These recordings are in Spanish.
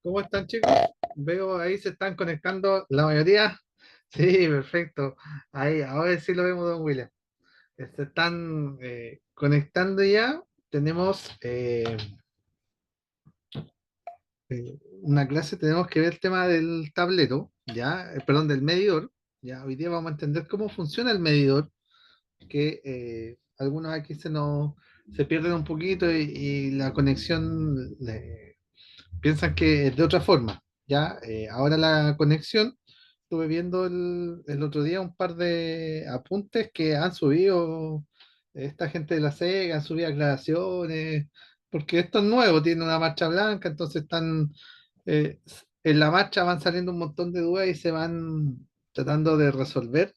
¿Cómo están, chicos? Veo ahí se están conectando la mayoría. Sí, perfecto. Ahí, ahora sí lo vemos, don William. Se están conectando ya. Tenemos una clase, tenemos que ver el tema del tablero, ya, perdón, del medidor. Ya, hoy día vamos a entender cómo funciona el medidor, que algunos aquí se pierden un poquito y la conexión piensan que es de otra forma. Ya, ahora la conexión, estuve viendo el otro día un par de apuntes que han subido esta gente de la SEGA, han subido aclaraciones, porque esto es nuevo, tiene una marcha blanca, entonces están eh, en la marcha van saliendo un montón de dudas y se van tratando de resolver,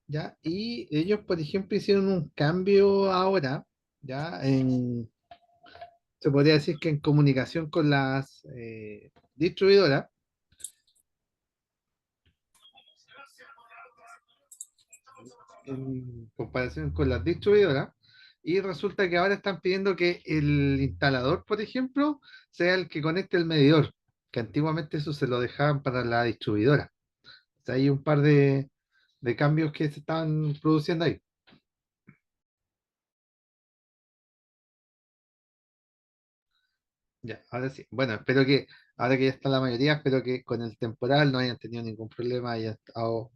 ¿ya? Y ellos, por ejemplo, hicieron un cambio ahora, ¿ya? Se podría decir que en comunicación con las distribuidoras, en comparación con las distribuidoras, y resulta que ahora están pidiendo que el instalador, por ejemplo, sea el que conecte el medidor, que antiguamente eso se lo dejaban para la distribuidora. O sea, hay un par de cambios que se están produciendo ahí. Ya, ahora sí. Bueno, espero que, ahora que ya está la mayoría, espero que con el temporal no hayan tenido ningún problema, haya estado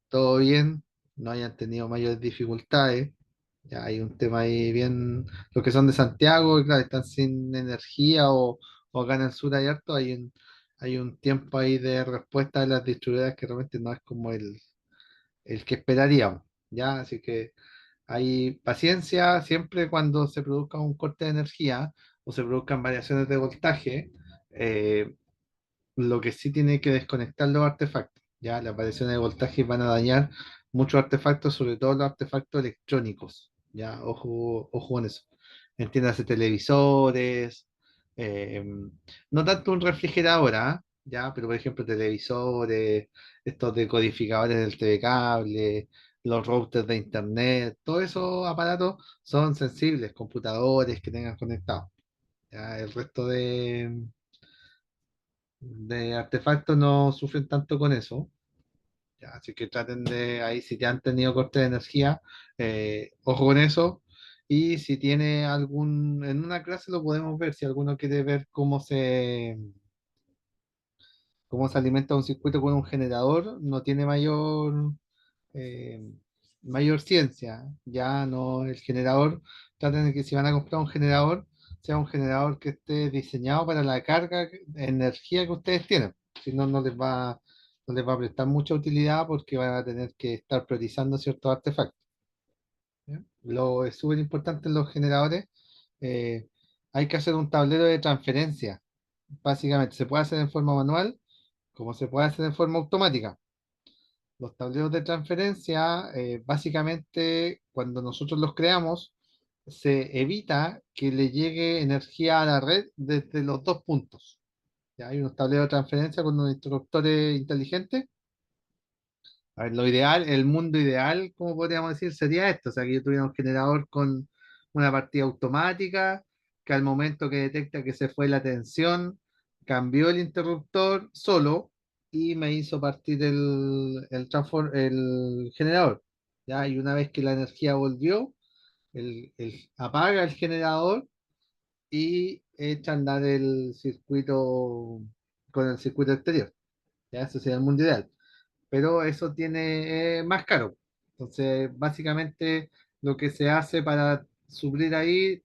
todo bien, no hayan tenido mayores dificultades. Ya hay un tema ahí bien, los que son de Santiago, claro, están sin energía o acá en el sur hay harto, hay un tiempo ahí de respuesta de las distribuidoras que realmente no es como el que esperaríamos, ¿ya? Así que hay paciencia siempre cuando se produzca un corte de energía o se produzcan variaciones de voltaje. eh, lo que sí tiene que desconectar los artefactos. Ya las variaciones de voltaje van a dañar muchos artefactos, sobre todo los artefactos electrónicos. Ya, ojo con eso. Entiéndase televisores, eh, no tanto un refrigerador, ¿ah? Ya, pero por ejemplo televisores, estos decodificadores del TV cable, los routers de internet, todos esos aparatos son sensibles, computadores que tengan conectados. Ya, el resto de artefactos no sufren tanto con eso. Ya, así que traten de, ahí si ya han tenido corte de energía, ojo con eso. Y si tiene en una clase lo podemos ver, si alguno quiere ver cómo se alimenta un circuito con un generador, no tiene eh, mayor ciencia. Ya no el generador, traten de que si van a comprar un generador, sea un generador que esté diseñado para la carga de energía que ustedes tienen. Si no, no les va a prestar mucha utilidad porque van a tener que estar priorizando ciertos artefactos. ¿Ya? Lo es súper importante en los generadores. eh, Hay que hacer un tablero de transferencia. Básicamente, se puede hacer en forma manual como se puede hacer en forma automática. Los tableros de transferencia, básicamente, cuando nosotros los creamos, se evita que le llegue energía a la red desde los dos puntos. Ya hay unos tableros de transferencia con unos interruptores inteligentes. A ver, lo ideal, el mundo ideal, como podríamos decir, sería esto. O sea, que yo tuviera un generador con una partida automática, que al momento que detecta que se fue la tensión, cambió el interruptor solo y me hizo partir el generador. ¿Ya? Y una vez que la energía volvió, apaga el generador y echa a andar el circuito con el circuito exterior. ¿Ya? Eso sería el mundo ideal, pero eso tiene más caro. Entonces, básicamente lo que se hace para suplir ahí,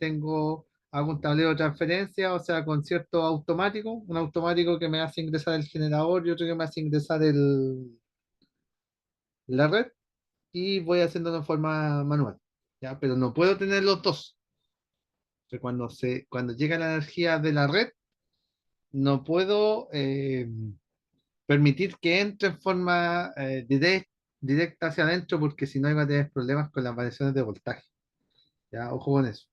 hago un tablero de transferencia, o sea, con cierto automático, un automático que me hace ingresar el generador y otro que me hace ingresar la red, y voy haciendo de forma manual, ¿ya? Pero no puedo tener los dos. O sea, cuando llega la energía de la red, no puedo permitir que entre en forma directa hacia adentro, porque si no iba a tener problemas con las variaciones de voltaje. Ya, ojo con eso.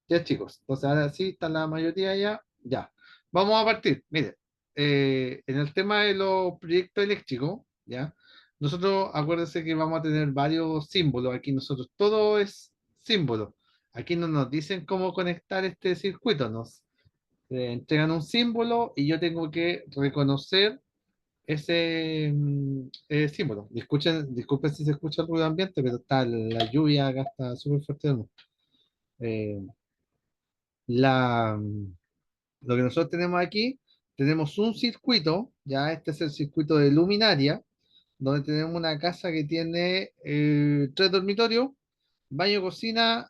Ya, chicos, entonces ahora sí está la mayoría ya. Ya, vamos a partir. Mire, en el tema de los proyectos eléctricos, ya, nosotros acuérdense que vamos a tener varios símbolos. Aquí nosotros todo es símbolo. Aquí no nos dicen cómo conectar este circuito, entregan un símbolo y yo tengo que reconocer ese símbolo. Disculpen si se escucha el ruido ambiente, pero está la lluvia acá, está súper fuerte de nuevo. Eh, la, lo que nosotros tenemos aquí, tenemos un circuito, ya este es el circuito de luminaria, donde tenemos una casa que tiene tres dormitorios, baño, cocina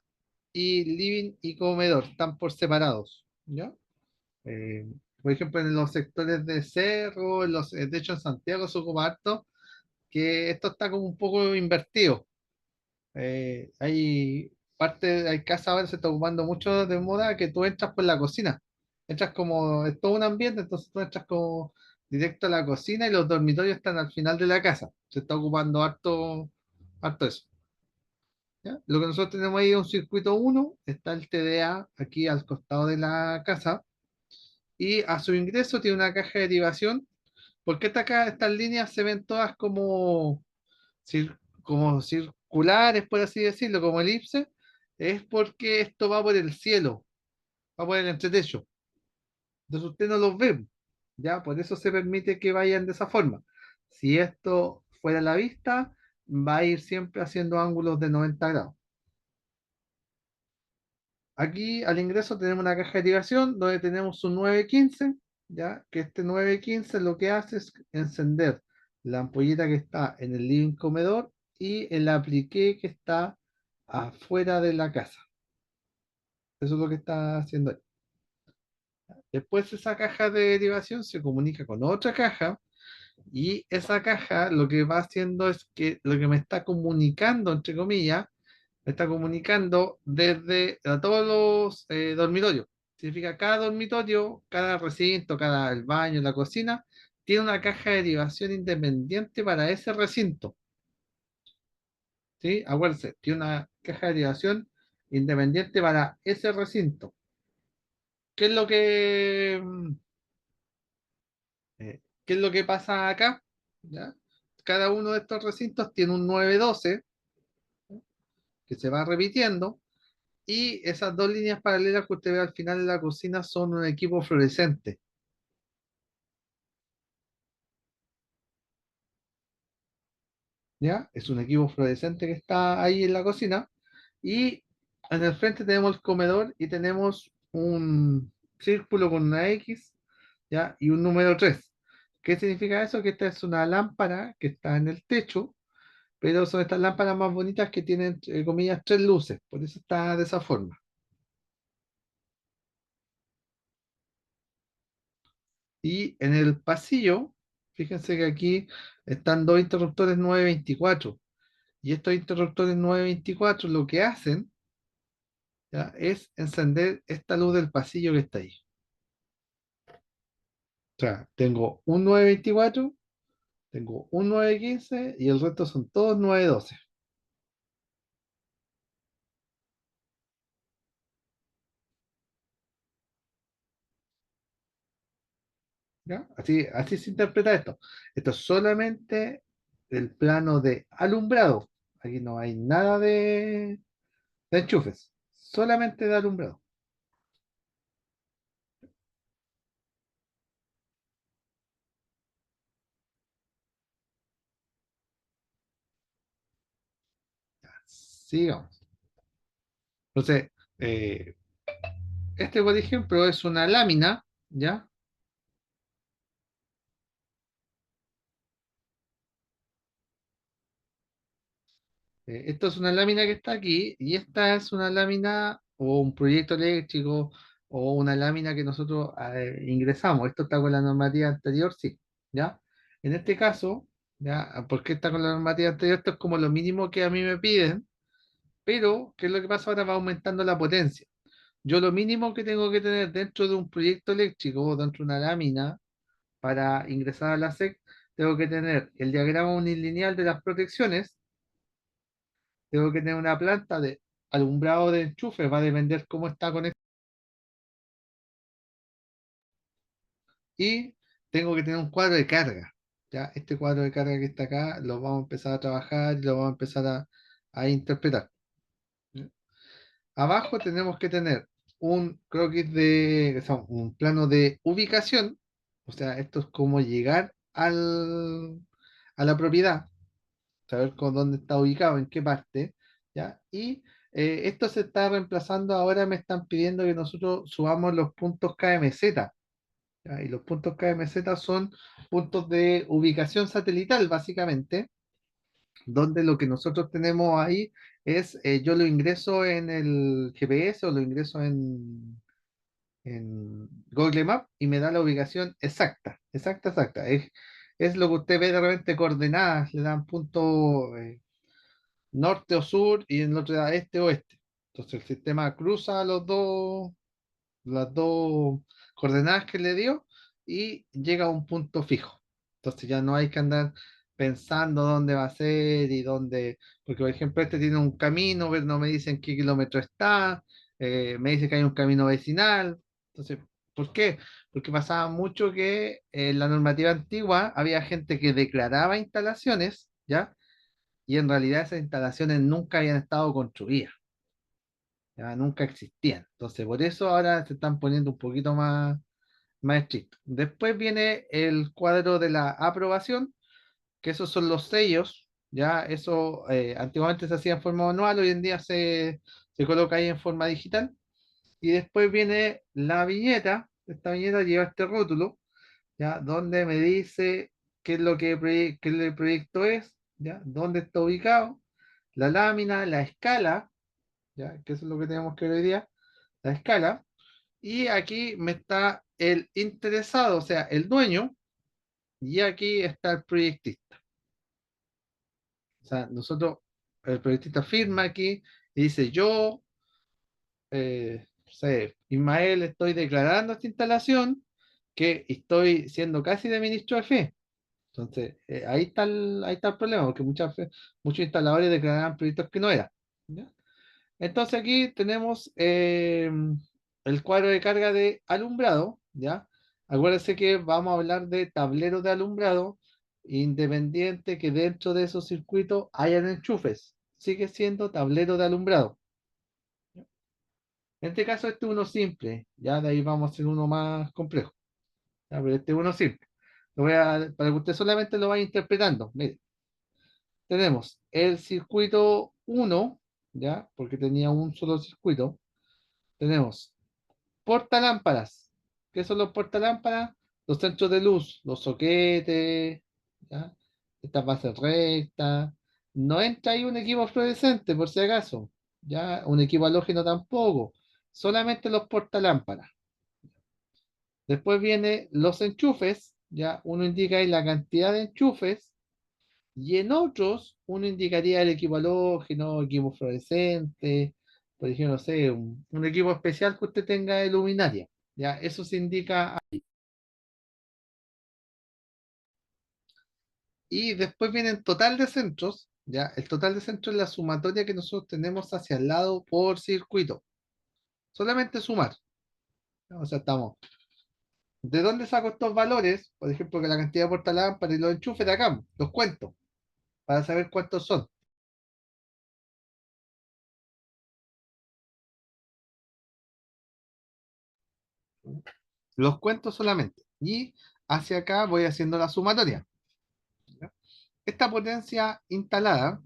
y living y comedor, están por separados, ¿ya? Eh, por ejemplo, en los sectores de Cerro, de hecho en Santiago se ocupa harto, que esto está como un poco invertido. Hay casas ahora se está ocupando mucho de moda que tú entras por la cocina. Entras como, es todo un ambiente, entonces tú entras como directo a la cocina y los dormitorios están al final de la casa. Se está ocupando harto eso. ¿Ya? Lo que nosotros tenemos ahí es un circuito uno, está el TDA aquí al costado de la casa y a su ingreso tiene una caja de derivación. Porque estas líneas se ven todas como circulares, por así decirlo, como elipses? Es porque esto va por el cielo, va por el entretecho. Entonces usted no los ve, ¿ya? Por eso se permite que vayan de esa forma. Si esto fuera a la vista, va a ir siempre haciendo ángulos de 90 grados. Aquí al ingreso tenemos una caja de activación donde tenemos un 915, ¿ya? Que este 915 lo que hace es encender la ampolleta que está en el living comedor y el apliqué que está afuera de la casa. Eso es lo que está haciendo ahí. Después esa caja de derivación se comunica con otra caja y esa caja lo que va haciendo es que lo que me está comunicando, entre comillas, me está comunicando desde a todos los dormitorios. Significa cada dormitorio, cada recinto, cada el baño, la cocina, tiene una caja de derivación independiente para ese recinto. ¿Sí? Acuérdense, tiene una caja de derivación independiente para ese recinto. ¿Qué es lo qué es lo que pasa acá? ¿Ya? Cada uno de estos recintos tiene un 912 que se va repitiendo. Y esas dos líneas paralelas que usted ve al final de la cocina son un equipo fluorescente, ¿ya? Es un equipo fluorescente que está ahí en la cocina. Y en el frente tenemos el comedor y tenemos un círculo con una X, ¿ya? Y un número 3. ¿Qué significa eso? Que esta es una lámpara que está en el techo, pero son estas lámparas más bonitas que tienen, entre comillas, tres luces. Por eso está de esa forma. Y en el pasillo, fíjense que aquí están dos interruptores 924. Y estos interruptores 924 lo que hacen, ¿ya? Es encender esta luz del pasillo que está ahí. O sea, tengo un 924, tengo un 915 y el resto son todos 912. ¿Ya? Así se interpreta esto. Esto es solamente el plano de alumbrado. Aquí no hay nada de enchufes, solamente de alumbrado. Sigamos. Entonces, eh, este, por ejemplo, es una lámina, ¿ya? Esto es una lámina que está aquí y esta es una lámina o un proyecto eléctrico o una lámina que nosotros ingresamos. Esto está con la normativa anterior, sí, ¿ya? En este caso, ¿ya? ¿Por qué está con la normativa anterior? Esto es como lo mínimo que a mí me piden, pero ¿qué es lo que pasa ahora? Va aumentando la potencia. Yo lo mínimo que tengo que tener dentro de un proyecto eléctrico o dentro de una lámina para ingresar a la SEC, tengo que tener el diagrama unilineal de las protecciones, tengo que tener una planta de alumbrado de enchufe, va a depender cómo está conectado, y tengo que tener un cuadro de carga. ¿Ya? Este cuadro de carga que está acá lo vamos a empezar a trabajar y lo vamos a empezar a interpretar. ¿Ya? Abajo tenemos que tener un croquis de, o sea, un plano de ubicación, o sea, esto es como llegar a la propiedad, saber con dónde está ubicado, en qué parte, ¿ya? Y esto se está reemplazando, ahora me están pidiendo que nosotros subamos los puntos KMZ, ¿ya? Y los puntos KMZ son puntos de ubicación satelital, básicamente, donde lo que nosotros tenemos ahí es, yo lo ingreso en el GPS o lo ingreso en Google Maps y me da la ubicación exacta, exacta, exacta. Es lo que usted ve de repente coordenadas, le dan punto norte o sur y en el otro da este o oeste. Entonces el sistema cruza las dos coordenadas que le dio y llega a un punto fijo. Entonces ya no hay que andar pensando dónde va a ser y dónde, porque por ejemplo este tiene un camino, pero no me dicen qué kilómetro está, me dice que hay un camino vecinal. Entonces, ¿por qué? Porque pasaba mucho que en la normativa antigua había gente que declaraba instalaciones, ¿ya? Y en realidad esas instalaciones nunca habían estado construidas, ya nunca existían. Entonces, por eso ahora se están poniendo un poquito más estrictos. Después viene el cuadro de la aprobación, que esos son los sellos, ya eso antiguamente se hacía en forma manual, hoy en día se coloca ahí en forma digital. Y después viene la viñeta, esta viñeta lleva este rótulo, ya, donde me dice qué es lo que qué el proyecto es, ya, dónde está ubicado, la lámina, la escala, ya, que eso es lo que tenemos que ver hoy día, la escala, y aquí me está el interesado, o sea, el dueño, y aquí está el proyectista. O sea, nosotros, el proyectista firma aquí y dice, yo, no sé, Ismael, estoy declarando esta instalación que estoy siendo casi de ministro de fe. Entonces, ahí está el problema, porque muchos instaladores declaraban proyectos que no eran. ¿Ya? Entonces aquí tenemos el cuadro de carga de alumbrado, ¿ya? Acuérdense que vamos a hablar de tableros de alumbrado independiente que dentro de esos circuitos hayan enchufes. Sigue siendo tablero de alumbrado. En este caso este es uno simple, ya de ahí vamos a hacer uno más complejo. ¿Ya? Pero este es uno simple. Para que usted solamente lo vaya interpretando. Mire, tenemos el circuito uno, ¿ya? Porque tenía un solo circuito. Tenemos portalámparas. ¿Qué son los portalámparas? Los centros de luz, los soquetes, ¿ya? Estas bases rectas. No entra ahí un equipo fluorescente, por si acaso. ¿Ya? Un equipo halógeno tampoco. Solamente los portalámparas. Después viene los enchufes. Ya uno indica ahí la cantidad de enchufes. Y en otros, uno indicaría el equipo halógeno, equipo fluorescente, por ejemplo, no sé, un equipo especial que usted tenga de luminaria. Ya, eso se indica. Y después viene el total de centros. Ya, el total de centros es la sumatoria que nosotros tenemos hacia el lado por circuito. Solamente sumar. ¿Ya? O sea, estamos. ¿De dónde saco estos valores? Por ejemplo, que la cantidad de portalámparas y los enchufes de acá, los cuento, para saber cuántos son. Los cuento solamente. Y hacia acá voy haciendo la sumatoria. ¿Ya? Esta potencia instalada,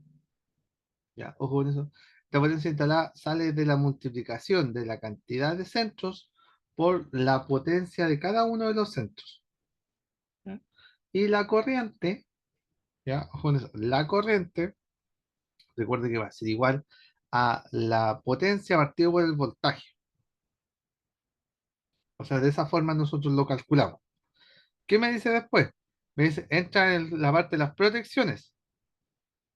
ya, ojo con eso, esta potencia instalada sale de la multiplicación de la cantidad de centros por la potencia de cada uno de los centros. ¿Ya? Y la corriente, ya, ojo con eso, la corriente, recuerde que va a ser igual a la potencia partido por el voltaje. O sea, de esa forma nosotros lo calculamos. ¿Qué me dice después? Me dice, entra en la parte de las protecciones.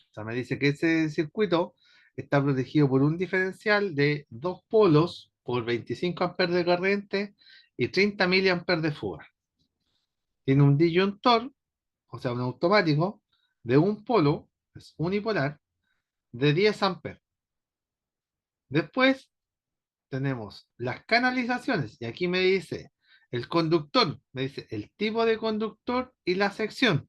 O sea, me dice que ese circuito está protegido por un diferencial de dos polos por 25 amperes de corriente y 30 miliamperes de fuga. Tiene un disyuntor, o sea, un automático, de un polo, es unipolar, de 10 amperes. Después tenemos las canalizaciones, y aquí me dice el conductor, me dice el tipo de conductor y la sección.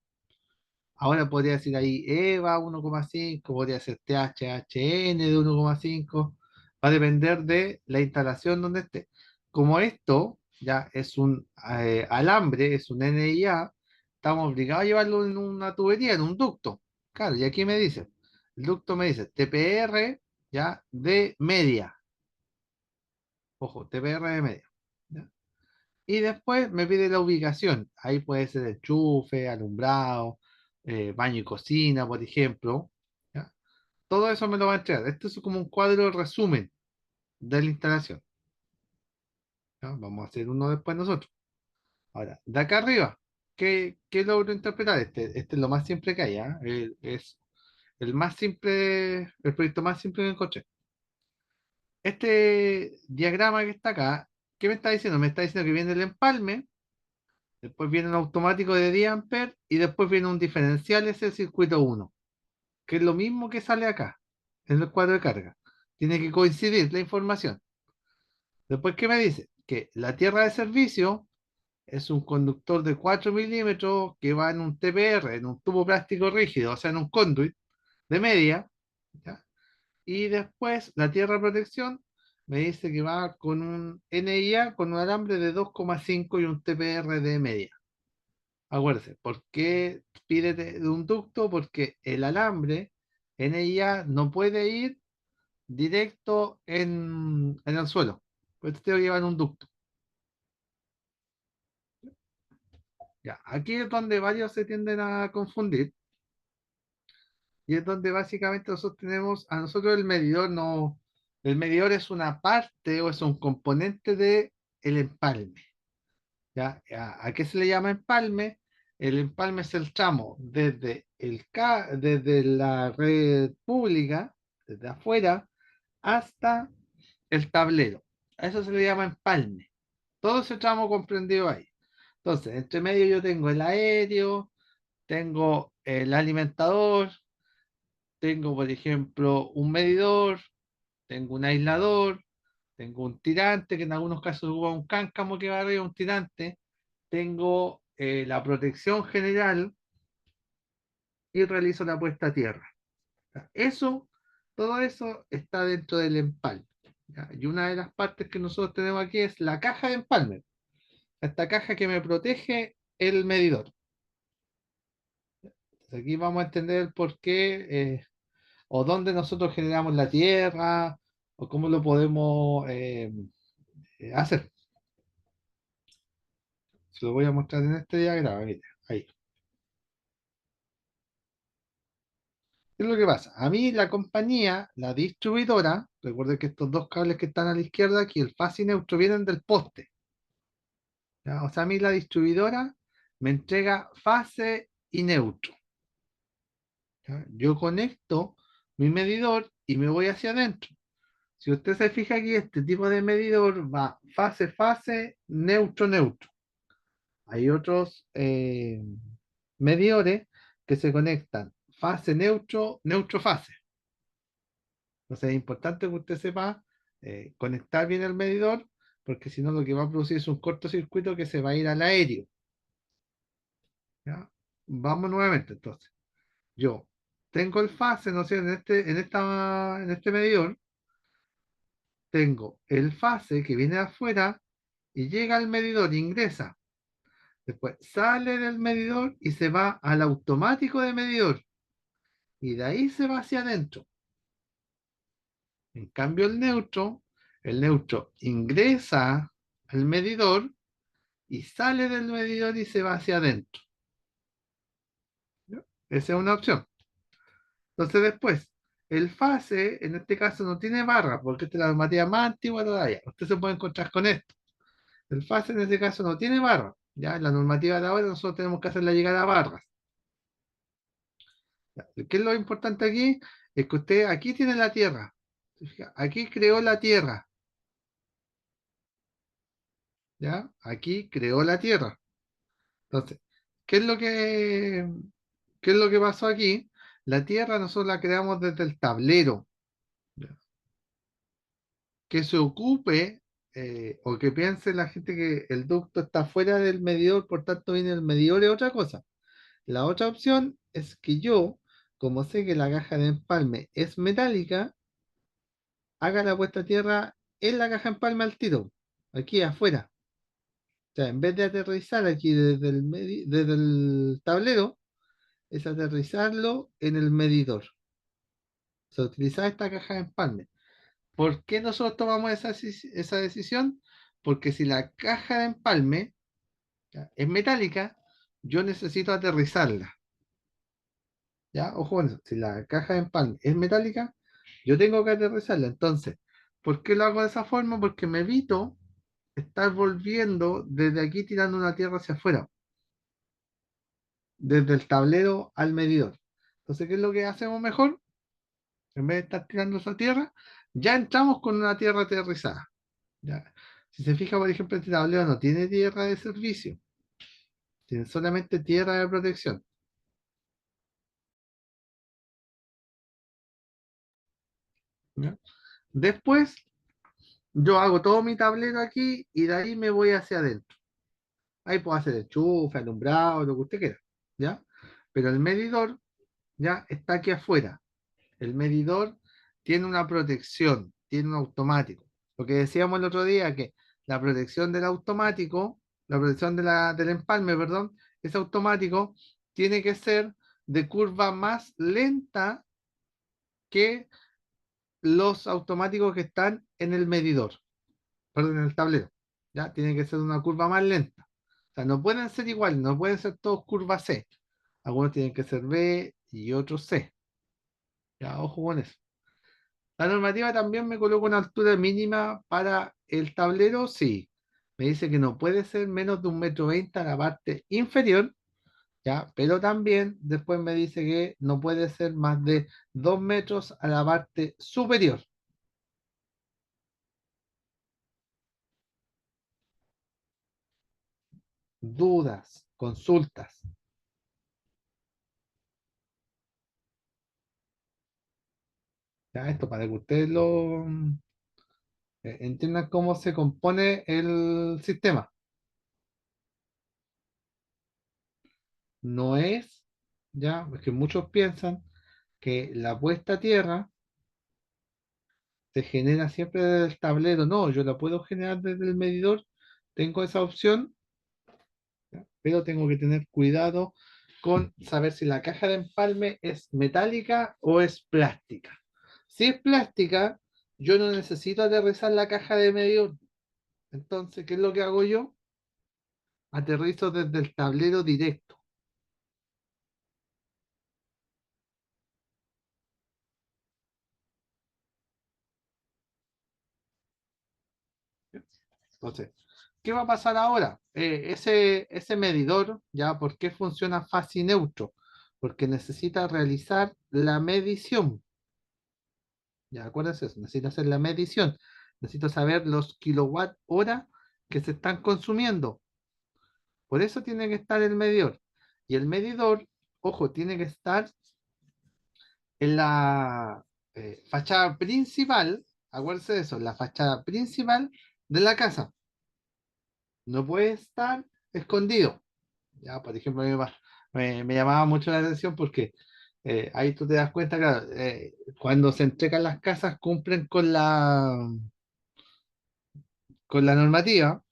Ahora podría decir ahí EVA 1,5, podría ser THHN de 1,5. Va a depender de la instalación donde esté. Como esto ya es un alambre, es un NIA, estamos obligados a llevarlo en una tubería, en un ducto. Claro, y aquí me dice, el ducto me dice TPR ya de media. Ojo, TPR de media. ¿Ya? Y después me pide la ubicación. Ahí puede ser enchufe, alumbrado, baño y cocina, por ejemplo. ¿Ya? Todo eso me lo va a entregar. Esto es como un cuadro de resumen de la instalación. ¿Ya? Vamos a hacer uno después nosotros. Ahora, de acá arriba, ¿qué logro interpretar? Este es lo más simple que hay, ¿ah? Es el más simple, el proyecto más simple que encontré. Este diagrama que está acá, ¿qué me está diciendo? Me está diciendo que viene el empalme, después viene un automático de 10 amperes y después viene un diferencial, es el circuito uno, que es lo mismo que sale acá, en el cuadro de carga. Tiene que coincidir la información. Después, ¿qué me dice? Que la tierra de servicio es un conductor de 4 milímetros que va en un TPR, en un tubo plástico rígido, o sea, en un conduit de media, ¿ya? Y después la tierra de protección me dice que va con un NIA con un alambre de 2,5 y un TPR de media. Acuérdense, ¿por qué pide de un ducto? Porque el alambre NIA no puede ir directo en el suelo. Pues esto lleva en un ducto. Ya, aquí es donde varios se tienden a confundir y es donde básicamente nosotros tenemos, a nosotros el medidor no, el medidor es una parte o es un componente de el empalme. ¿Ya? ¿A qué se le llama empalme? El empalme es el tramo desde la red pública, desde afuera, hasta el tablero. A eso se le llama empalme. Todo ese tramo comprendido ahí. Entonces, entre medio yo tengo el aéreo, tengo el alimentador, tengo, por ejemplo, un medidor, tengo un aislador, tengo un tirante, que en algunos casos usa un cáncamo que va arriba, un tirante, tengo la protección general y realizo la puesta a tierra. Eso, todo eso está dentro del empalme. ¿Ya? Y una de las partes que nosotros tenemos aquí es la caja de empalme, esta caja que me protege el medidor. Entonces aquí vamos a entender el por qué o dónde nosotros generamos la tierra o cómo lo podemos hacer. Se lo voy a mostrar en este diagrama, mira, ahí. ¿Qué es lo que pasa? A mí la compañía, la distribuidora, recuerden que estos dos cables que están a la izquierda, aquí el fase y neutro vienen del poste. ¿Ya? O sea, a mí la distribuidora me entrega fase y neutro. ¿Ya? Yo conecto mi medidor y me voy hacia adentro. Si usted se fija aquí, este tipo de medidor va fase, fase, neutro, neutro. Hay otros medidores que se conectan fase, neutro, neutro, fase. Entonces es importante que usted sepa conectar bien el medidor, porque si no lo que va a producir es un cortocircuito que se va a ir al aéreo. ¿Ya? Vamos nuevamente entonces. Yo tengo el fase, no sé, en este medidor, tengo el fase que viene de afuera y llega al medidor, ingresa. Después sale del medidor y se va al automático de medidor. Y de ahí se va hacia adentro. En cambio, el neutro ingresa al medidor y sale del medidor y se va hacia adentro. ¿Ya? Esa es una opción. Entonces después, el fase, en este caso, no tiene barra, porque esta es la normativa más antigua todavía. Usted se puede encontrar con esto. El fase en este caso no tiene barra. Ya en la normativa de ahora nosotros tenemos que hacer la llegada a barras. ¿Ya? ¿Qué es lo importante aquí? Es que usted aquí tiene la tierra. ¿Se fija? Aquí creó la tierra. ¿Ya? Aquí creó la tierra. Entonces, ¿qué es lo que, qué es lo que pasó aquí? La tierra nosotros la creamos desde el tablero. ¿Ya? Que se ocupe o que piense la gente que el ducto está fuera del medidor, por tanto viene el medidor es otra cosa. La otra opción es que yo, como sé que la caja de empalme es metálica, haga la puesta a tierra en la caja empalme al tiro, aquí afuera. O sea, en vez de aterrizar aquí desde el tablero, es aterrizarlo en el medidor. O sea, utilizar esta caja de empalme. ¿Por qué nosotros tomamos esa decisión? Porque si la caja de empalme, ¿ya?, es metálica, yo necesito aterrizarla. ¿Ya? Ojo con eso. Si la caja de empalme es metálica, yo tengo que aterrizarla. Entonces, ¿por qué lo hago de esa forma? Porque me evito estar volviendo desde aquí tirando una tierra hacia afuera, desde el tablero al medidor. Entonces, ¿qué es lo que hacemos mejor? En vez de estar tirando esa tierra, ya entramos con una tierra aterrizada. ¿Ya? Si se fija, por ejemplo, este tablero no tiene tierra de servicio, tiene solamente tierra de protección. ¿Ya? Después, yo hago todo mi tablero aquí y de ahí me voy hacia adentro. Ahí puedo hacer enchufe, alumbrado, lo que usted quiera. ¿Ya? Pero el medidor ya está aquí afuera. El medidor tiene una protección, tiene un automático. Lo que decíamos el otro día, que la protección del automático, la protección del empalme, perdón, es automático, tiene que ser de curva más lenta que los automáticos que están en el medidor, perdón, en el tablero. ¿Ya? Tiene que ser una curva más lenta. O sea, no pueden ser iguales, no pueden ser todos curva C. Algunos tienen que ser B y otros C. Ya, ojo con eso. La normativa también me coloca una altura mínima para el tablero, sí. Me dice que no puede ser menos de 1,20 m a la parte inferior, ¿ya? Pero también después me dice que no puede ser más de 2 metros a la parte superior. Dudas, consultas. ¿Ya? Esto para que ustedes lo entiendan cómo se compone el sistema. No es, ya, porque muchos piensan que la puesta a tierra se genera siempre desde el tablero. No, yo la puedo generar desde el medidor, tengo esa opción, ¿ya? Pero tengo que tener cuidado con saber si la caja de empalme es metálica o es plástica. Si es plástica, yo no necesito aterrizar la caja de medidor. Entonces, ¿qué es lo que hago yo? Aterrizo desde el tablero directo. Entonces, ¿qué va a pasar ahora? Ese medidor, ¿ya? ¿Por qué funciona fase y neutro? Porque necesita realizar la medición. Ya, acuérdense eso, necesito hacer la medición. Necesito saber los kilowatt hora que se están consumiendo. Por eso tiene que estar el medidor. Y el medidor, ojo, tiene que estar en la fachada principal, acuérdense de eso, la fachada principal de la casa. No puede estar escondido. Ya, por ejemplo, me llamaba mucho la atención porque ahí tú te das cuenta, claro, cuando se entregan las casas cumplen con la normativa,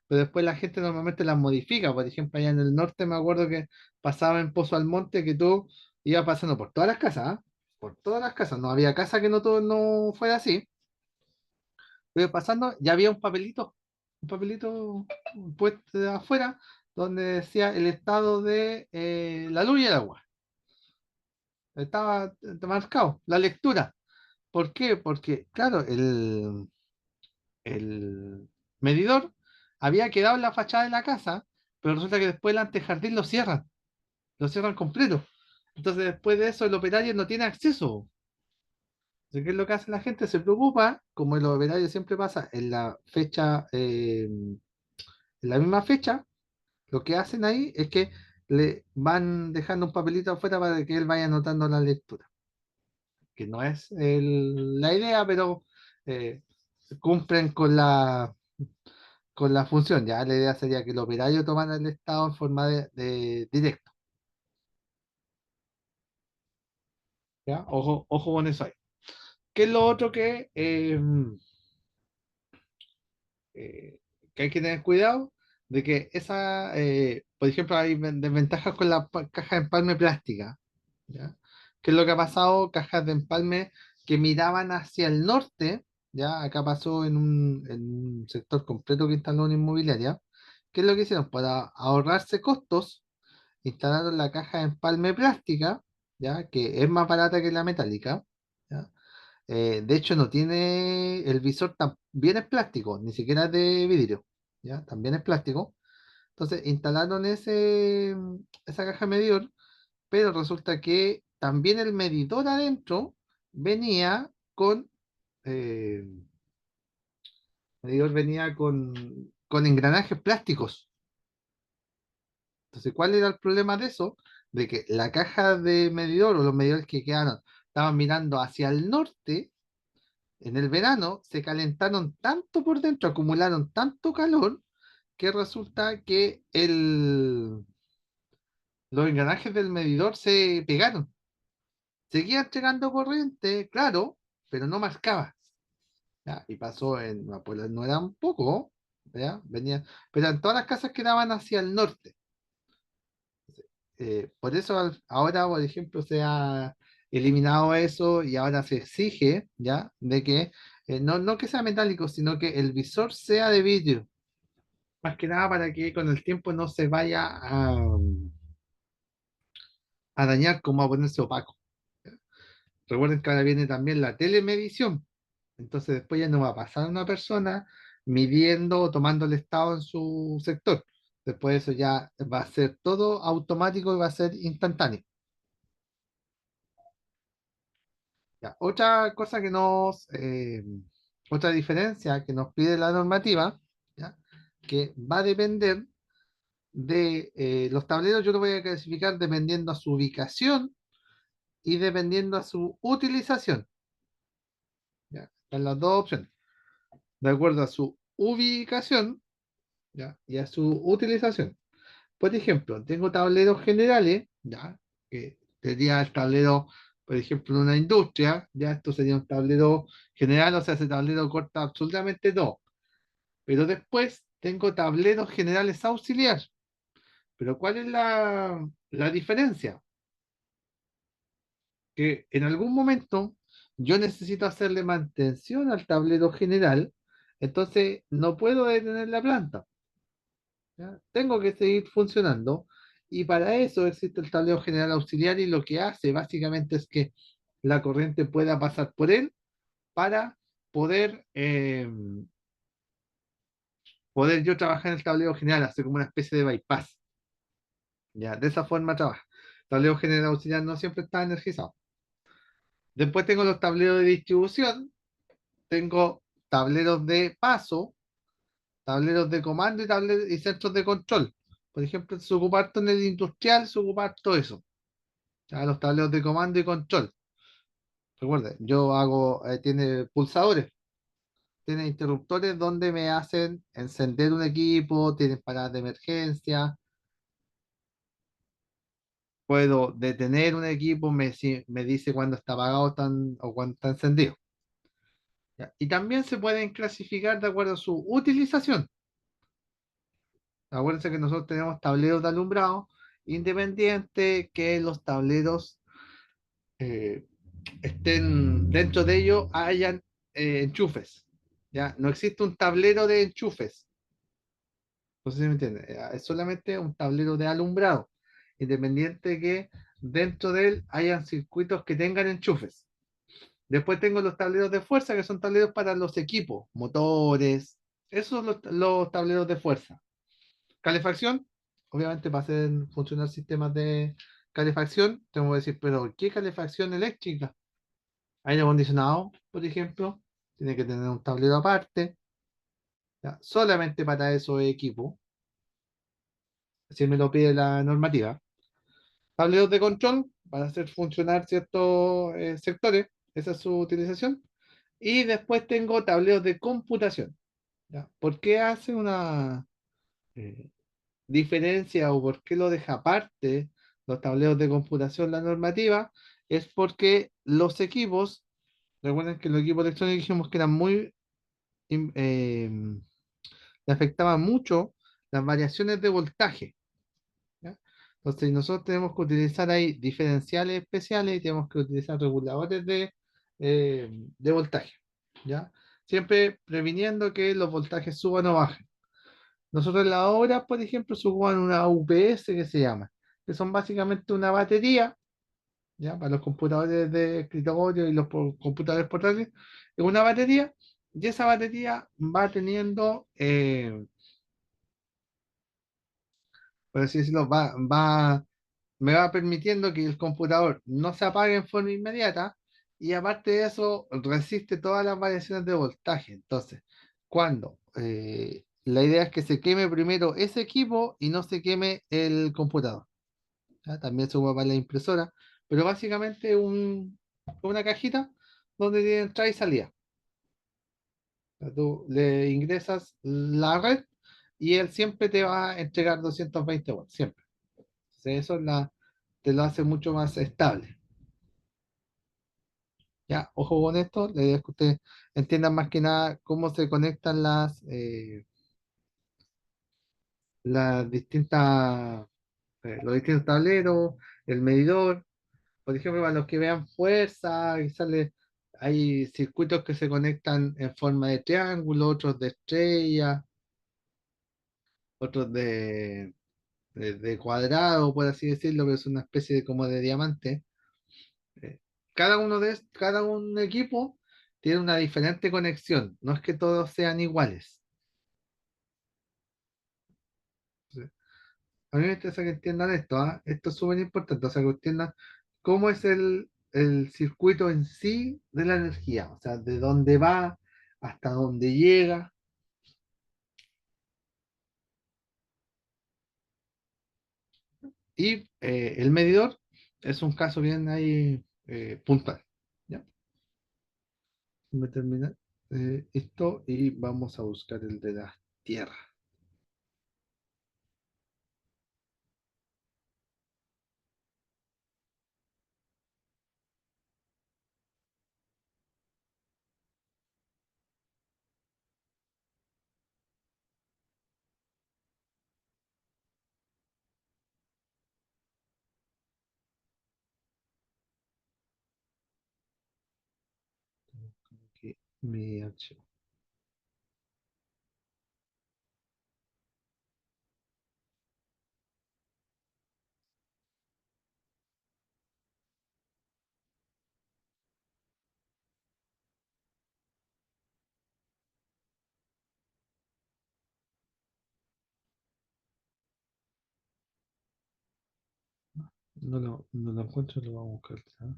pero después la gente normalmente las modifica. Por ejemplo, allá en el norte me acuerdo que pasaba en Pozo Almonte que tú ibas pasando por todas las casas, ¿ah? Por todas las casas, no había casa que no fuera así. Iba pasando, ya había un papelito puesto de afuera donde decía el estado de la luz y el agua. Estaba marcado, la lectura. ¿Por qué? Porque, claro, el medidor había quedado en la fachada de la casa, pero resulta que después el antejardín lo cierran completo. Entonces, después de eso, el operario no tiene acceso. Entonces, ¿qué es lo que hace la gente? Se preocupa, como el operario siempre pasa en la fecha, en la misma fecha, lo que hacen ahí es que le van dejando un papelito afuera para que él vaya anotando la lectura, que no es la idea, pero eh, cumplen con la función. Ya la idea sería que el operario tomara el estado en forma de directo. ¿Ya? Ojo, ojo con eso ahí. ¿Qué es lo otro eh, que hay que tener cuidado? De que por ejemplo, hay desventajas con la caja de empalme plástica. ¿Ya? ¿Qué es lo que ha pasado? Cajas de empalme que miraban hacia el norte, ¿ya? Acá pasó en un sector completo que instaló una inmobiliaria. ¿Qué es lo que hicieron? Para ahorrarse costos, instalaron la caja de empalme plástica, ¿ya? Que es más barata que la metálica. ¿Ya? De hecho, no tiene el visor, también es plástico, ni siquiera es de vidrio, ¿ya? También es plástico. Entonces, instalaron esa caja de medidor, pero resulta que también el medidor adentro venía eh, con engranajes plásticos. Entonces, ¿cuál era el problema de eso? De que la caja de medidor o los medidores que quedaron estaban mirando hacia el norte en el verano, se calentaron tanto por dentro, acumularon tanto calor, que resulta que los engranajes del medidor se pegaron. Seguía entregando corriente, claro, pero no marcaba. ¿Ya? Y pasó no, pues no era un poco, ¿ya? Venía, pero en todas las casas quedaban hacia el norte. Por eso ahora, por ejemplo, se ha eliminado eso y ahora se exige, ¿ya? De que no que sea metálico, sino que el visor sea de vidrio. Más que nada para que con el tiempo no se vaya a dañar como a ponerse opaco. Recuerden que ahora viene también la telemedición. Entonces después ya no va a pasar una persona midiendo o tomando el estado en su sector. Después eso ya va a ser todo automático y va a ser instantáneo. Ya, otra diferencia que nos pide la normativa, ¿ya? Que va a depender de los tableros, yo lo voy a clasificar dependiendo a su ubicación y dependiendo a su utilización. ¿Ya? Están las dos opciones. De acuerdo a su ubicación, ¿ya? Y a su utilización. Por ejemplo, tengo tableros generales, ¿ya? Que sería el tablero, por ejemplo, en una industria, ya esto sería un tablero general, o sea, ese tablero corta absolutamente todo. Pero después tengo tableros generales auxiliar. Pero ¿cuál es la diferencia? Que en algún momento yo necesito hacerle mantención al tablero general, entonces no puedo detener la planta, ¿ya? Tengo que seguir funcionando y para eso existe el tablero general auxiliar y lo que hace básicamente es que la corriente pueda pasar por él para poder, poder yo trabajar en el tablero general, hacer como una especie de bypass, ¿ya? De esa forma trabaja. El tablero general auxiliar no siempre está energizado. Después tengo los tableros de distribución, tengo tableros de paso, tableros de comando y centros de control. Por ejemplo, se ocupa harto en el industrial, se ocupa todo eso. Ya, los tableros de comando y control. Recuerden, tiene pulsadores, tiene interruptores donde me hacen encender un equipo, tiene paradas de emergencia, puedo detener un equipo, me dice cuándo está apagado o cuándo está encendido. ¿Ya? Y también se pueden clasificar de acuerdo a su utilización. Acuérdense que nosotros tenemos tableros de alumbrado independiente que los tableros eh, estén dentro de ellos, hayan enchufes. ¿Ya? No existe un tablero de enchufes. No sé si me entienden. Es solamente un tablero de alumbrado, independiente que dentro de él hayan circuitos que tengan enchufes. Después tengo los tableros de fuerza, que son tableros para los equipos, motores. Esos son los tableros de fuerza. Calefacción, obviamente para hacer funcionar sistemas de calefacción, tengo que decir, pero ¿qué calefacción eléctrica? Aire acondicionado, por ejemplo, tiene que tener un tablero aparte, ¿ya? Solamente para esos equipos, si me lo pide la normativa. Tableros de control para hacer funcionar ciertos sectores, esa es su utilización. Y después tengo tableros de computación. ¿Ya? ¿Por qué hace una eh, diferencia o por qué lo deja aparte los tableros de computación la normativa? Es porque los equipos Recuerden que los equipos electrónicos dijimos que eran muy, im- le afectaban mucho las variaciones de voltaje. ¿Ya? Entonces, nosotros tenemos que utilizar ahí diferenciales especiales y tenemos que utilizar reguladores de voltaje. ¿Ya? Siempre previniendo que los voltajes suban o bajen. Nosotros en la obra, por ejemplo, se ocupan una UPS que se llama, que son básicamente una batería, ¿ya? Para los computadores de escritorio y los computadores portátiles, es una batería, y esa batería va teniendo, por así decirlo, me va permitiendo que el computador no se apague en forma inmediata y aparte de eso resiste todas las variaciones de voltaje. Entonces, cuando la idea es que se queme primero ese equipo y no se queme el computador. ¿Ya? También se ocupa para la impresora, pero básicamente una cajita donde tiene entrada y salida. O sea, tú le ingresas la red y él siempre te va a entregar 220 watts, siempre. Entonces eso te lo hace mucho más estable. Ya, ojo con esto, la idea es que ustedes entiendan más que nada cómo se conectan las distintas, los distintos tableros, el medidor. Por ejemplo, para los que vean fuerza, y sale, hay circuitos que se conectan en forma de triángulo, otros de estrella, otros de cuadrado, por así decirlo, que es una especie de como de diamante. Eh, cada un equipo tiene una diferente conexión, no es que todos sean iguales. ¿Sí? A mí me interesa que entiendan esto, ¿ah? Esto es súper importante, o sea, que entiendan cómo es el circuito en sí de la energía, o sea, de dónde va, hasta dónde llega, y el medidor es un caso bien ahí puntual. ¿Ya? Voy a terminar esto y vamos a buscar el de la Tierra. Aquí, mi archivo. No lo encuentro, lo vamos a buscar. ¿Ah?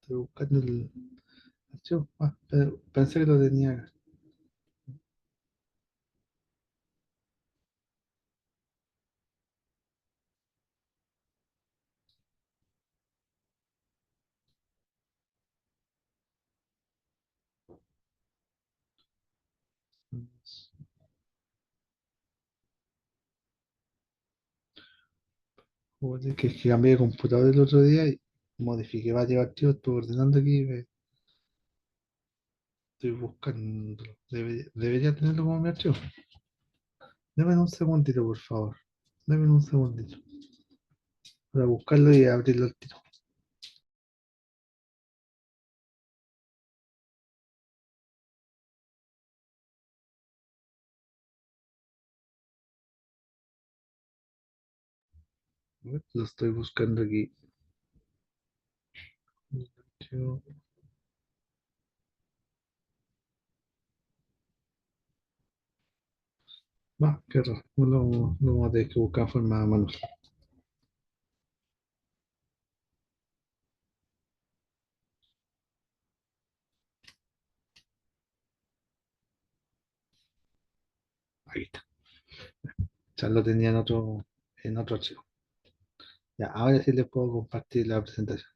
Estoy buscando el archivo. Ah, pero pensé que lo tenía acá. Joder, que cambié de computador el otro día y modifiqué varios archivos. Estoy ordenando aquí y estoy buscando. Debería tenerlo como mi archivo. Deme un segundito, por favor. Deme un segundito. Para buscarlo y abrirlo al tiro. A ver, lo estoy buscando aquí. Archivo. Va, qué raro. Lo vamos a tener que buscar de forma manual. aquí está. Ya lo tenía en otro archivo. Ya, ahora sí les puedo compartir la presentación.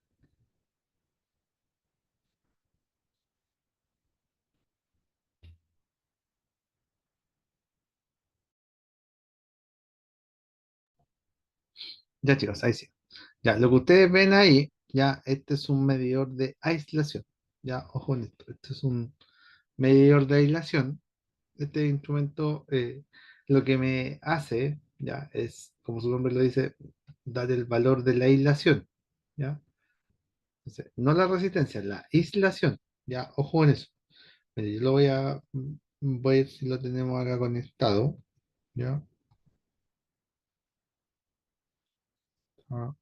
Ya chicos, ahí sí. Ya, lo que ustedes ven ahí, ya, este es un medidor de aislación. Ya, ojo en esto. Este es un medidor de aislación. Este instrumento lo que me hace, ya, es, como su nombre lo dice, dar el valor de la aislación. Ya, entonces, no la resistencia, la aislación. Ya, ojo en eso. Mire, yo lo voy a ver si lo tenemos acá conectado. Ya, ah,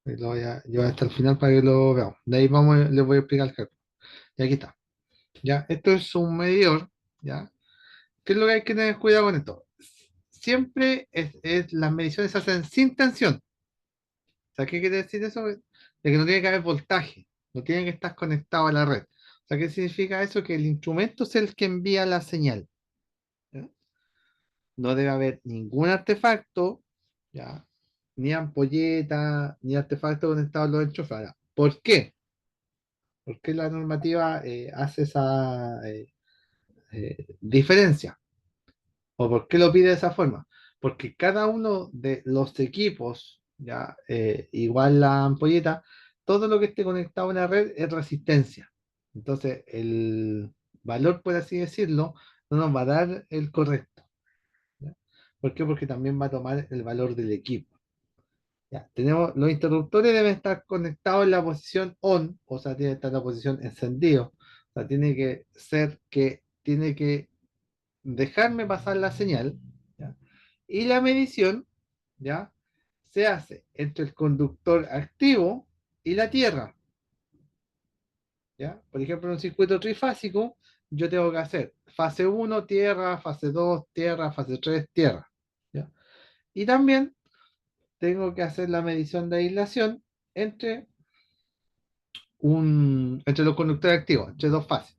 y lo voy a llevar hasta el final para que lo veamos. De ahí vamos, les voy a explicar el cálculo. Y aquí está. Ya, esto es un medidor. Ya, ¿qué es lo que hay que tener cuidado con esto? Siempre las mediciones se hacen sin tensión. O sea, ¿qué quiere decir eso? De que no tiene que haber voltaje, no tiene que estar conectado a la red. O sea, ¿qué significa eso? Que el instrumento es el que envía la señal. ¿Ya? No debe haber ningún artefacto, ¿ya? Ni ampolleta, ni artefacto conectado a los enchufes. Ahora, ¿por qué? ¿Por qué la normativa hace esa diferencia? ¿O por qué lo pide de esa forma? Porque cada uno de los equipos, ya igual la ampolleta, todo lo que esté conectado a una red es resistencia. Entonces, el valor, por así decirlo, no nos va a dar el correcto. ¿Ya? ¿Por qué? Porque también va a tomar el valor del equipo. ¿Ya? Tenemos, los interruptores deben estar conectados en la posición on, o sea, tiene que estar en la posición encendido. O sea, tiene que ser que tiene que dejarme pasar la señal, ¿ya? Y la medición, ¿ya? Se hace entre el conductor activo y la tierra, ¿ya? Por ejemplo, en un circuito trifásico, yo tengo que hacer fase uno tierra, fase 2 tierra, fase 3 tierra, ¿ya? Y también tengo que hacer la medición de aislación entre, entre los conductores activos, entre dos fases.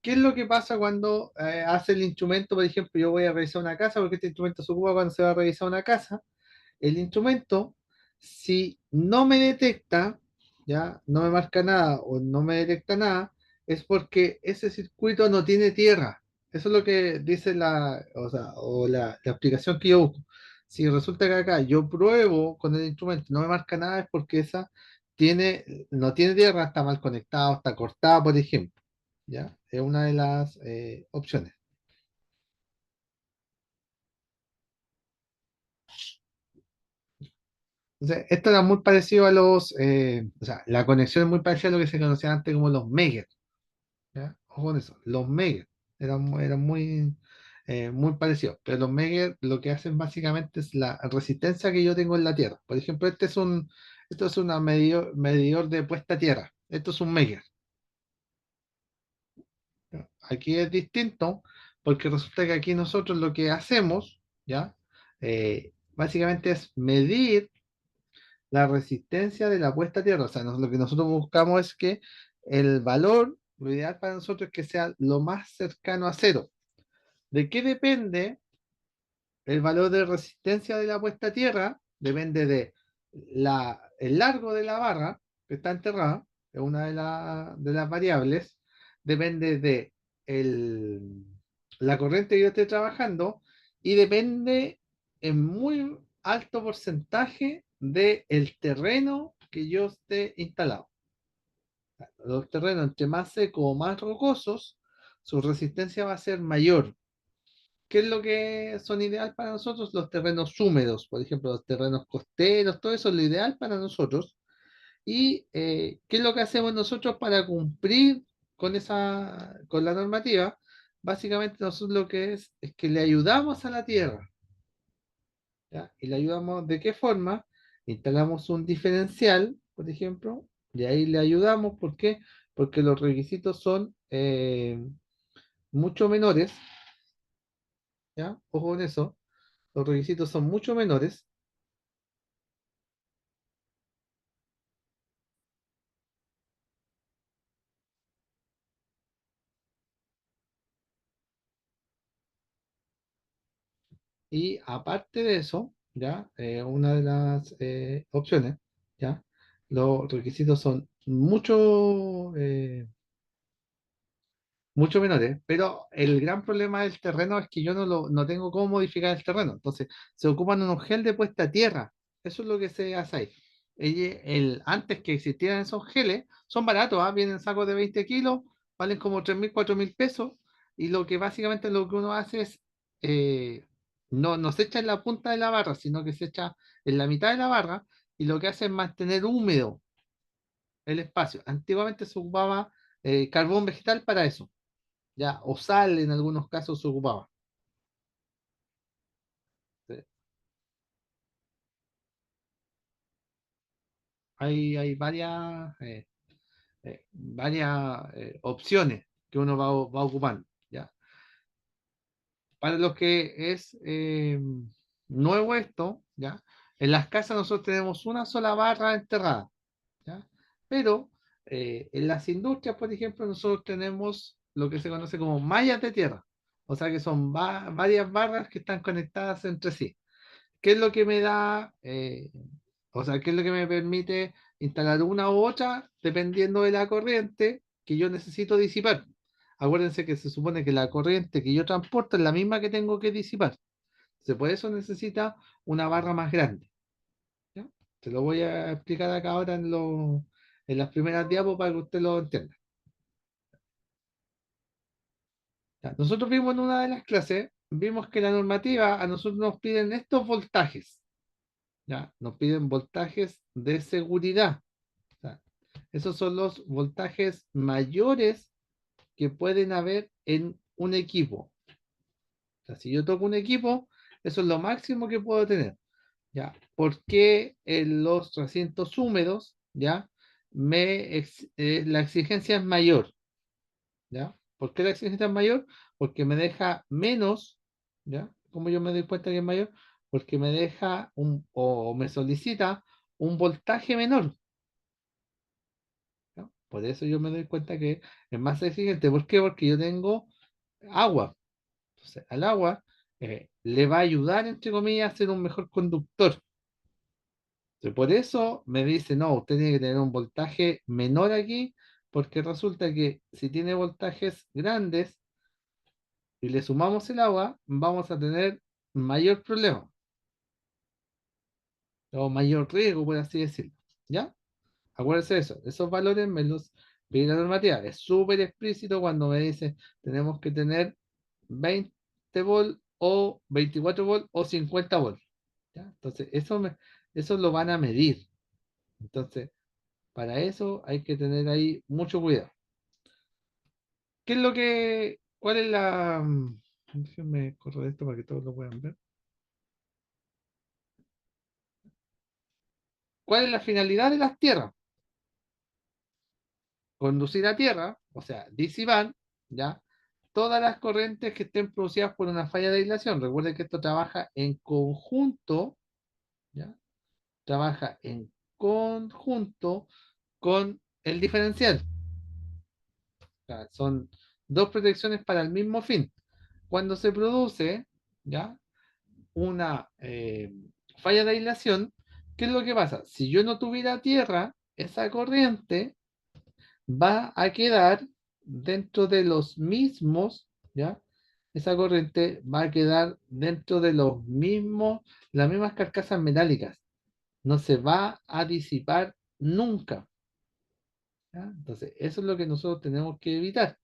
¿Qué es lo que pasa cuando hace el instrumento? Por ejemplo, yo voy a revisar una casa, porque este instrumento se ocupa cuando se va a revisar una casa. El instrumento, si no me detecta, ya no me marca nada o no me detecta nada, es porque ese circuito no tiene tierra. Eso es lo que dice o sea, la aplicación que yo busco. Si resulta que acá yo pruebo con el instrumento, no me marca nada, es porque esa no tiene tierra, está mal conectado, está cortada, por ejemplo. ¿Ya? Es una de las opciones. Entonces, esto era muy parecido a o sea, la conexión es muy parecida a lo que se conocía antes como los Megas, ¿ya? Ojo con eso, los Megas eran muy parecidos, pero los Megas lo que hacen básicamente es la resistencia que yo tengo en la Tierra. Por ejemplo, esto es un medidor de puesta a tierra, esto es un Mega. ¿Ya? Aquí es distinto porque resulta que aquí nosotros lo que hacemos, ¿ya? Básicamente es medir la resistencia de la puesta a tierra. O sea, lo que nosotros buscamos es que el valor, lo ideal para nosotros es que sea lo más cercano a cero. ¿De qué depende el valor de resistencia de la puesta a tierra? Depende de el largo de la barra que está enterrada, es una de las variables. Depende de el- la corriente que yo esté trabajando y depende en muy alto porcentaje del terreno que yo esté instalado. Los terrenos entre más secos o más rocosos, su resistencia va a ser mayor. ¿Qué es lo que son ideal para nosotros? Los terrenos húmedos, por ejemplo, los terrenos costeros, todo eso es lo ideal para nosotros. ¿Y qué es lo que hacemos nosotros para cumplir con la normativa? Básicamente nosotros lo que es que le ayudamos a la tierra, ¿ya? Y le ayudamos de qué forma? Instalamos un diferencial, por ejemplo, y ahí le ayudamos. ¿Por qué? Porque los requisitos son mucho menores, ¿ya? Ojo con eso, los requisitos son mucho menores. Y aparte de eso, ¿ya? Una de las opciones, ¿ya? Los requisitos son mucho menores, pero el gran problema del terreno es que yo no tengo cómo modificar el terreno. Entonces, se ocupan unos gel de puesta a tierra. Eso es lo que se hace ahí. Antes que existieran esos geles, son baratos, ¿ah? Vienen sacos de 20 kilos, valen como 3.000, 4.000 pesos. Y lo que básicamente lo que uno hace es, no se echa en la punta de la barra, sino que se echa en la mitad de la barra. Y lo que hace es mantener húmedo el espacio. Antiguamente se ocupaba carbón vegetal para eso, ya, o sal en algunos casos se ocupaba. Sí. Hay varias opciones que uno va ocupando, ¿ya? Para los que es nuevo esto, ¿ya? En las casas nosotros tenemos una sola barra enterrada, ¿ya? Pero en las industrias, por ejemplo, nosotros tenemos lo que se conoce como mallas de tierra, o sea que son varias barras que están conectadas entre sí. ¿Qué es lo que me da, o sea, qué es lo que me permite instalar una u otra dependiendo de la corriente que yo necesito disipar? Acuérdense que se supone que la corriente que yo transporto es la misma que tengo que disipar. Entonces, por eso necesita una barra más grande. ¿Ya? Te lo voy a explicar acá ahora en las primeras diapos para que usted lo entienda. ¿Ya? Nosotros vimos en una de las clases, vimos que la normativa a nosotros nos piden estos voltajes. ¿Ya? Nos piden voltajes de seguridad. O sea, esos son los voltajes mayores que pueden haber en un equipo. O sea, si yo toco un equipo, eso es lo máximo que puedo tener. ¿Ya? ¿Por qué en los recintos húmedos, ya, la exigencia es mayor? ¿Ya? ¿Por qué la exigencia es mayor? Porque me deja menos, ¿ya? ¿Cómo yo me doy cuenta que es mayor? Porque me deja o me solicita un voltaje menor. ¿Ya? Por eso yo me doy cuenta que es más exigente. ¿Por qué? Porque yo tengo agua. Entonces, al agua le va a ayudar, entre comillas, a ser un mejor conductor. Entonces, por eso me dice, no, usted tiene que tener un voltaje menor aquí, porque resulta que si tiene voltajes grandes y le sumamos el agua, vamos a tener mayor problema o mayor riesgo, por así decirlo. ¿Ya? Acuérdense de eso, esos valores me los pide la normativa. Es súper explícito cuando me dice tenemos que tener 20 volt o 24 volt o 50 volt. ¿Ya? Entonces, eso lo van a medir. Entonces, para eso hay que tener ahí mucho cuidado. ¿Qué es cuál es déjenme correr esto para que todos lo puedan ver. ¿Cuál es la finalidad de las tierras? Conducir a tierra, o sea, disipar, ¿ya? Todas las corrientes que estén producidas por una falla de aislación. Recuerden que esto trabaja en conjunto, ¿ya? Trabaja en conjunto con el diferencial. O sea, son dos protecciones para el mismo fin. Cuando se produce, ¿ya? Una falla de aislación, ¿qué es lo que pasa? Si yo no tuviera tierra, esa corriente va a quedar dentro de los mismos, ¿ya? Esa corriente va a quedar dentro de los mismos, las mismas carcasas metálicas. No se va a disipar nunca, ¿ya? Entonces, eso es lo que nosotros tenemos que evitar,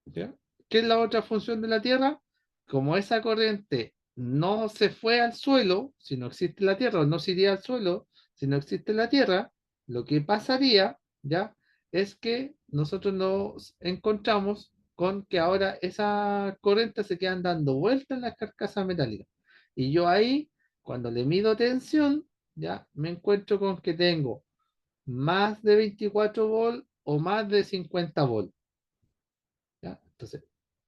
¿ya? ¿Qué es la otra función de la Tierra? Como esa corriente no se fue al suelo, si no existe la Tierra, o no se iría al suelo, si no existe la Tierra, lo que pasaría, ¿ya? Es que nosotros nos encontramos con que ahora esa corriente se quedan dando vueltas en las carcasas metálicas. Y yo ahí, cuando le mido tensión, ¿ya? Me encuentro con que tengo más de 24 volt o más de 50 volt. ¿Ya? Entonces,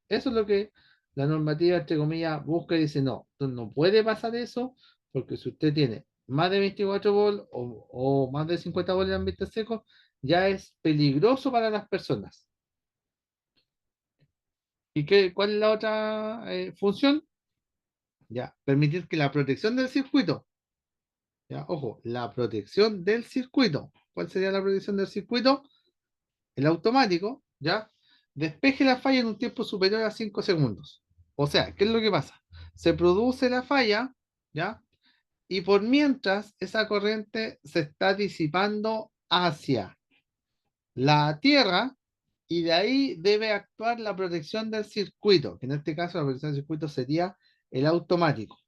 eso es lo que la normativa, entre comillas, busca y dice, no, no puede pasar eso, porque si usted tiene más de 24 volt o más de 50 volt en ambiente seco, ya es peligroso para las personas. ¿Y cuál es la otra función? Ya, permitir que la protección del circuito, ya, ojo, la protección del circuito. ¿Cuál sería la protección del circuito? El automático, ya, despeje la falla en un tiempo superior a 5 segundos. O sea, ¿qué es lo que pasa? Se produce la falla, ya, y por mientras esa corriente se está disipando hacia la Tierra y de ahí debe actuar la protección del circuito, que en este caso la protección del circuito sería el automático.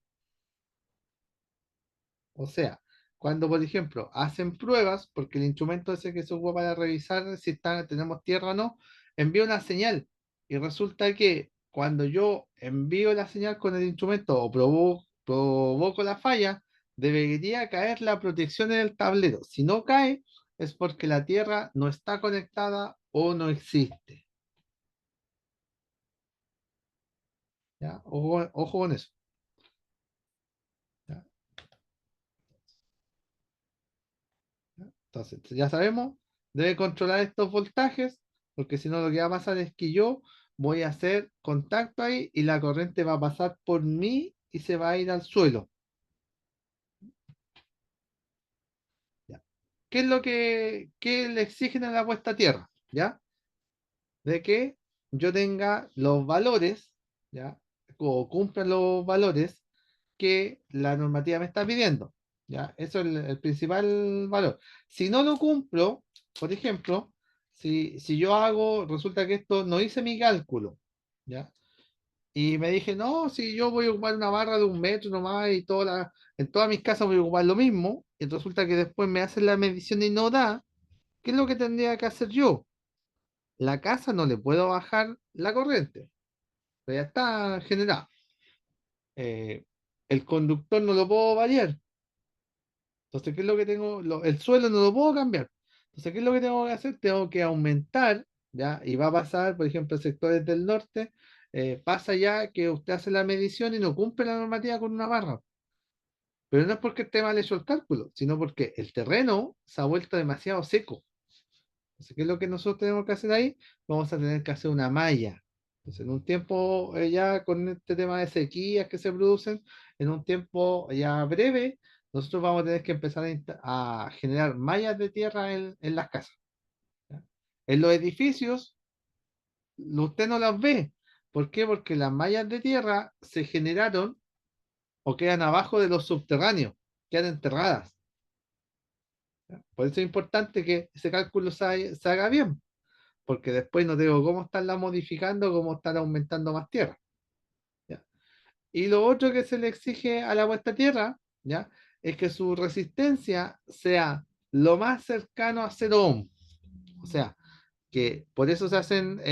O sea, cuando por ejemplo hacen pruebas, porque el instrumento ese que se usa para revisar si tenemos tierra o no, envía una señal y resulta que cuando yo envío la señal con el instrumento o provoco la falla, debería caer la protección en el tablero. Si no cae, es porque la tierra no está conectada o no existe. ¿Ya? Ojo, ojo con eso. ¿Ya? Entonces, ya sabemos, debe controlar estos voltajes, porque si no lo que va a pasar es que yo voy a hacer contacto ahí y la corriente va a pasar por mí y se va a ir al suelo. ¿Ya? ¿Qué es lo que le exigen a la puesta a tierra? ¿Ya? De que yo tenga los valores, ¿ya? O cumpla los valores que la normativa me está pidiendo. ¿Ya? Eso es el principal valor. Si no lo cumplo, por ejemplo, si yo hago, resulta que esto no hice mi cálculo, ¿ya? Y me dije, no, si yo voy a ocupar una barra de 1 metro nomás y en todas mis casas voy a ocupar lo mismo, y resulta que después me hacen la medición y no da, ¿qué es lo que tendría que hacer yo? La casa no le puedo bajar la corriente, pero ya está generada. Eh, el conductor no lo puedo variar. Entonces, ¿qué es lo que tengo? El suelo no lo puedo cambiar. Entonces, ¿qué es lo que tengo que hacer? Tengo que aumentar, ¿ya? Y va a pasar, por ejemplo, en sectores del norte, pasa ya que usted hace la medición y no cumple la normativa con una barra. Pero no es porque esté mal hecho el cálculo, sino porque el terreno se ha vuelto demasiado seco. Entonces, ¿qué es lo que nosotros tenemos que hacer ahí? Vamos a tener que hacer una malla. Entonces, en un tiempo ya con este tema de sequías que se producen, en un tiempo ya breve, nosotros vamos a tener que empezar a generar mallas de tierra en las casas. ¿Ya? En los edificios, usted no las ve. ¿Por qué? Porque las mallas de tierra se generaron o quedan abajo de los subterráneos, quedan enterradas. ¿Ya? Por eso es importante que ese cálculo se haga bien, porque después no tengo cómo estarla modificando, cómo estar aumentando más tierra. ¿Ya? Y lo otro que se le exige a la puesta a tierra, ¿ya? Es que su resistencia sea lo más cercano a 0 ohm. O sea, que por eso se hacen,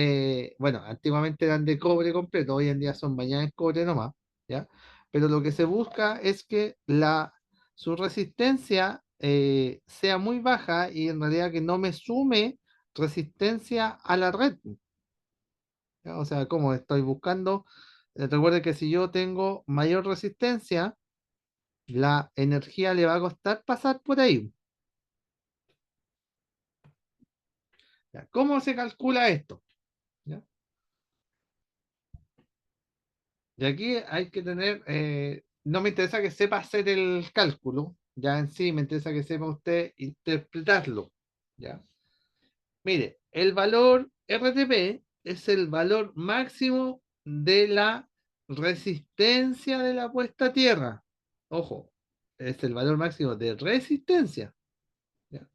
bueno, antiguamente eran de cobre completo, hoy en día son bañadas en cobre nomás, ¿ya? Pero lo que se busca es que su resistencia sea muy baja y en realidad que no me sume resistencia a la red. ¿Ya? O sea, como estoy buscando, recuerde que si yo tengo mayor resistencia, la energía le va a costar pasar por ahí. ¿Ya? ¿Cómo se calcula esto? ¿Ya? Y aquí hay que tener, no me interesa que sepa hacer el cálculo, ya en sí me interesa que sepa usted interpretarlo. ¿Ya? Mire, el valor RTP es el valor máximo de la resistencia de la puesta a tierra. Ojo, es el valor máximo de resistencia. ¿Ya?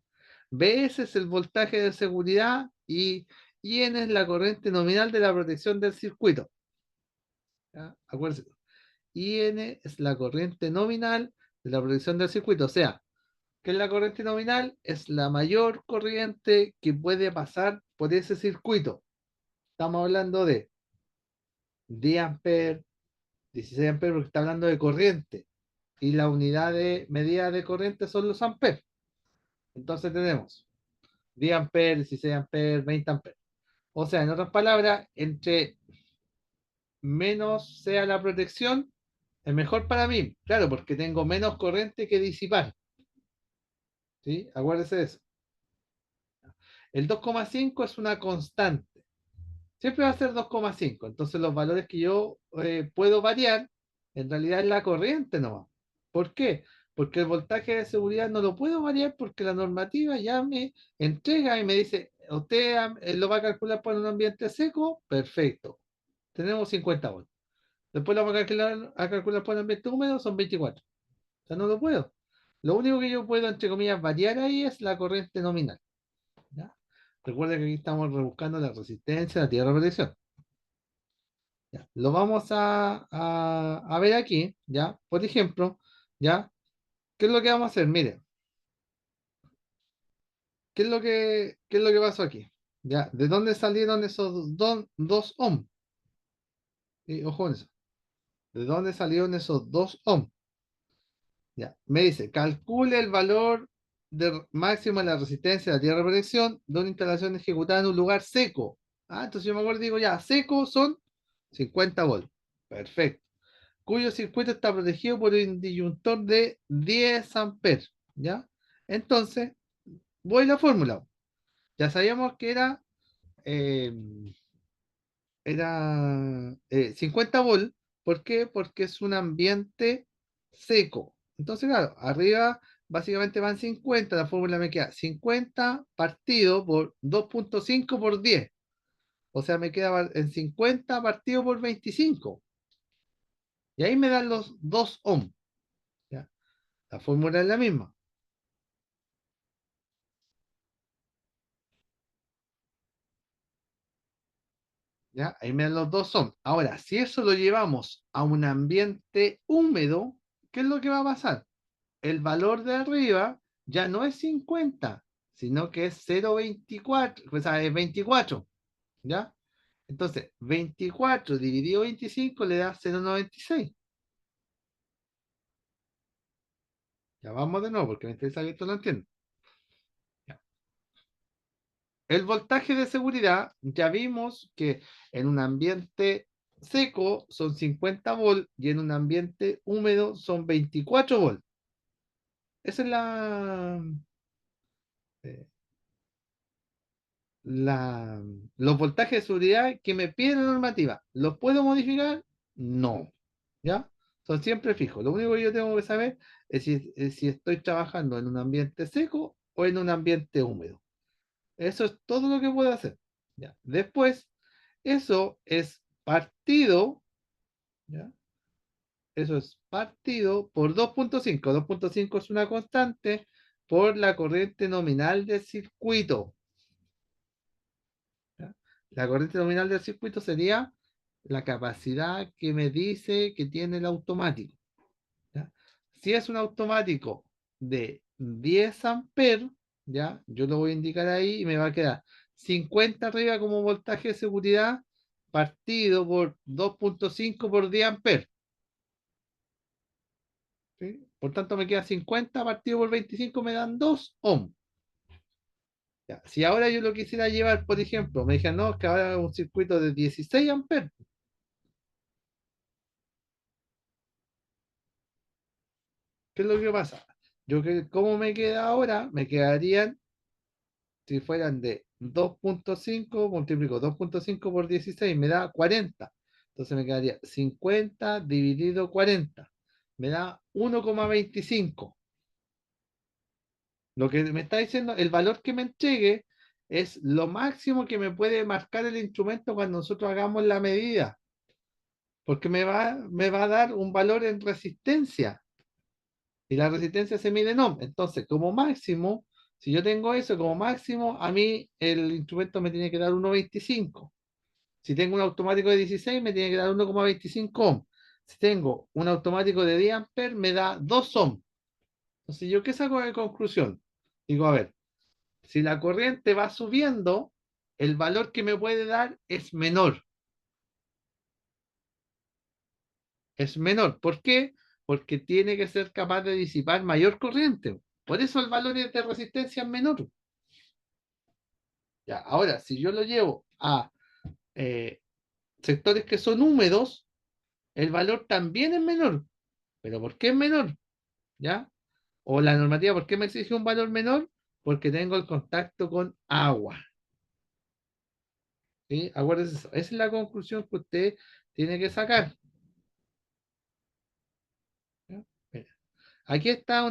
BS es el voltaje de seguridad y IN es la corriente nominal de la protección del circuito. ¿Ya? Acuérdense, IN es la corriente nominal de la protección del circuito. O sea, ¿qué es la corriente nominal? Es la mayor corriente que puede pasar por ese circuito. Estamos hablando de 10 amperes, 16 amperes, porque está hablando de corriente. Y la unidad de medida de corriente son los amperes. Entonces tenemos 10 amperes, 16 amperes, 20 amperes. O sea, en otras palabras, entre menos sea la protección, es mejor para mí. Claro, porque tengo menos corriente que disipar. ¿Sí? Acuérdese de eso. El 2,5 es una constante. siempre va a ser 2,5. Entonces los valores que yo puedo variar, en realidad es la corriente nomás. ¿Por qué? Porque el voltaje de seguridad no lo puedo variar porque la normativa ya me entrega y me dice, usted lo va a calcular por un ambiente seco, perfecto. Tenemos 50 volts. Después lo vamos a calcular por un ambiente húmedo, son 24. O sea, no lo puedo. Lo único que yo puedo, entre comillas, variar ahí es la corriente nominal. ¿Ya? Recuerda que aquí estamos rebuscando la resistencia, la tierra de protección. ¿Ya? Lo vamos a ver aquí, ¿ya? Por ejemplo, ¿ya? ¿Qué es lo que vamos a hacer? Mire, ¿qué es lo que pasó aquí? ¿Ya? ¿De dónde salieron esos dos ohms? Y ojo con eso. ¿De dónde salieron esos 2 ohms? Ya. Me dice, calcule el valor máximo de la resistencia de la tierra de protección de una instalación ejecutada en un lugar seco. Ah, entonces yo me acuerdo y digo, ya, seco son 50 volts. Perfecto. Cuyo circuito está protegido por un disyuntor de 10 amperes. ¿Ya? Entonces, voy a la fórmula. Ya sabíamos que eh, era 50 volts. ¿Por qué? Porque es un ambiente seco. Entonces, claro, arriba básicamente van 50. La fórmula me queda 50 partido por 2,5 por 10. O sea, me queda en 50 partido por 25. Y ahí me dan los 2 ohms. ¿Ya? La fórmula es la misma. ¿Ya? Ahí me dan los 2 ohms. Ahora, si eso lo llevamos a un ambiente húmedo, ¿qué es lo que va a pasar? El valor de arriba ya no es 50, sino que es 0,24, o sea, es 24, ¿ya? Entonces, 24 dividido 25 le da 0,96. Ya vamos de nuevo, porque me interesa que esto lo entienda. Ya. El voltaje de seguridad, ya vimos que en un ambiente seco son 50 volts y en un ambiente húmedo son 24 volts. Esa es eh, la, los voltajes de seguridad que me pide la normativa. ¿Los puedo modificar? No. ¿Ya? Son siempre fijos. Lo único que yo tengo que saber es si estoy trabajando en un ambiente seco o en un ambiente húmedo. Eso es todo lo que puedo hacer. ¿Ya? Después, eso es partido, ¿ya? Eso es partido por 2,5. 2,5 es una constante por la corriente nominal del circuito. ¿Ya? La corriente nominal del circuito sería la capacidad que me dice que tiene el automático. ¿Ya? Si es un automático de 10 amperes, ¿ya? Yo lo voy a indicar ahí y me va a quedar 50 arriba como voltaje de seguridad partido por 2,5 por 10 amperes. ¿Sí? Por tanto, me queda 50 partido por 25, me dan 2 ohms. ¿Ya? Si ahora yo lo quisiera llevar, por ejemplo, me dijeron, no, que ahora es un circuito de 16 amperes. ¿Qué es lo que pasa? ¿Cómo me queda ahora? Me quedarían, si fueran de 2,5, multiplico 2,5 por 16, me da 40. Entonces me quedaría 50 dividido 40. Me da 1,25. Lo que me está diciendo, el valor que me entregue es lo máximo que me puede marcar el instrumento cuando nosotros hagamos la medida, porque me va a dar un valor en resistencia y la resistencia se mide en ohm. Entonces, como máximo, si yo tengo eso como máximo, a mí el instrumento me tiene que dar 1,25. Si tengo un automático de 16, me tiene que dar 1,25 ohm. Si tengo un automático de 10 amperes, me da 2 ohm. Entonces, ¿yo qué saco de conclusión? Digo, a ver, si la corriente va subiendo, el valor que me puede dar es menor. Es menor. ¿Por qué? Porque tiene que ser capaz de disipar mayor corriente. Por eso el valor de resistencia es menor. Ya, ahora, si yo lo llevo a eh, sectores que son húmedos, el valor también es menor. ¿Pero por qué es menor? ¿Ya? O la normativa, ¿por qué me exige un valor menor? Porque tengo el contacto con agua. ¿Sí? Acuérdese eso. Esa es la conclusión que usted tiene que sacar. ¿Ya? Mira, aquí está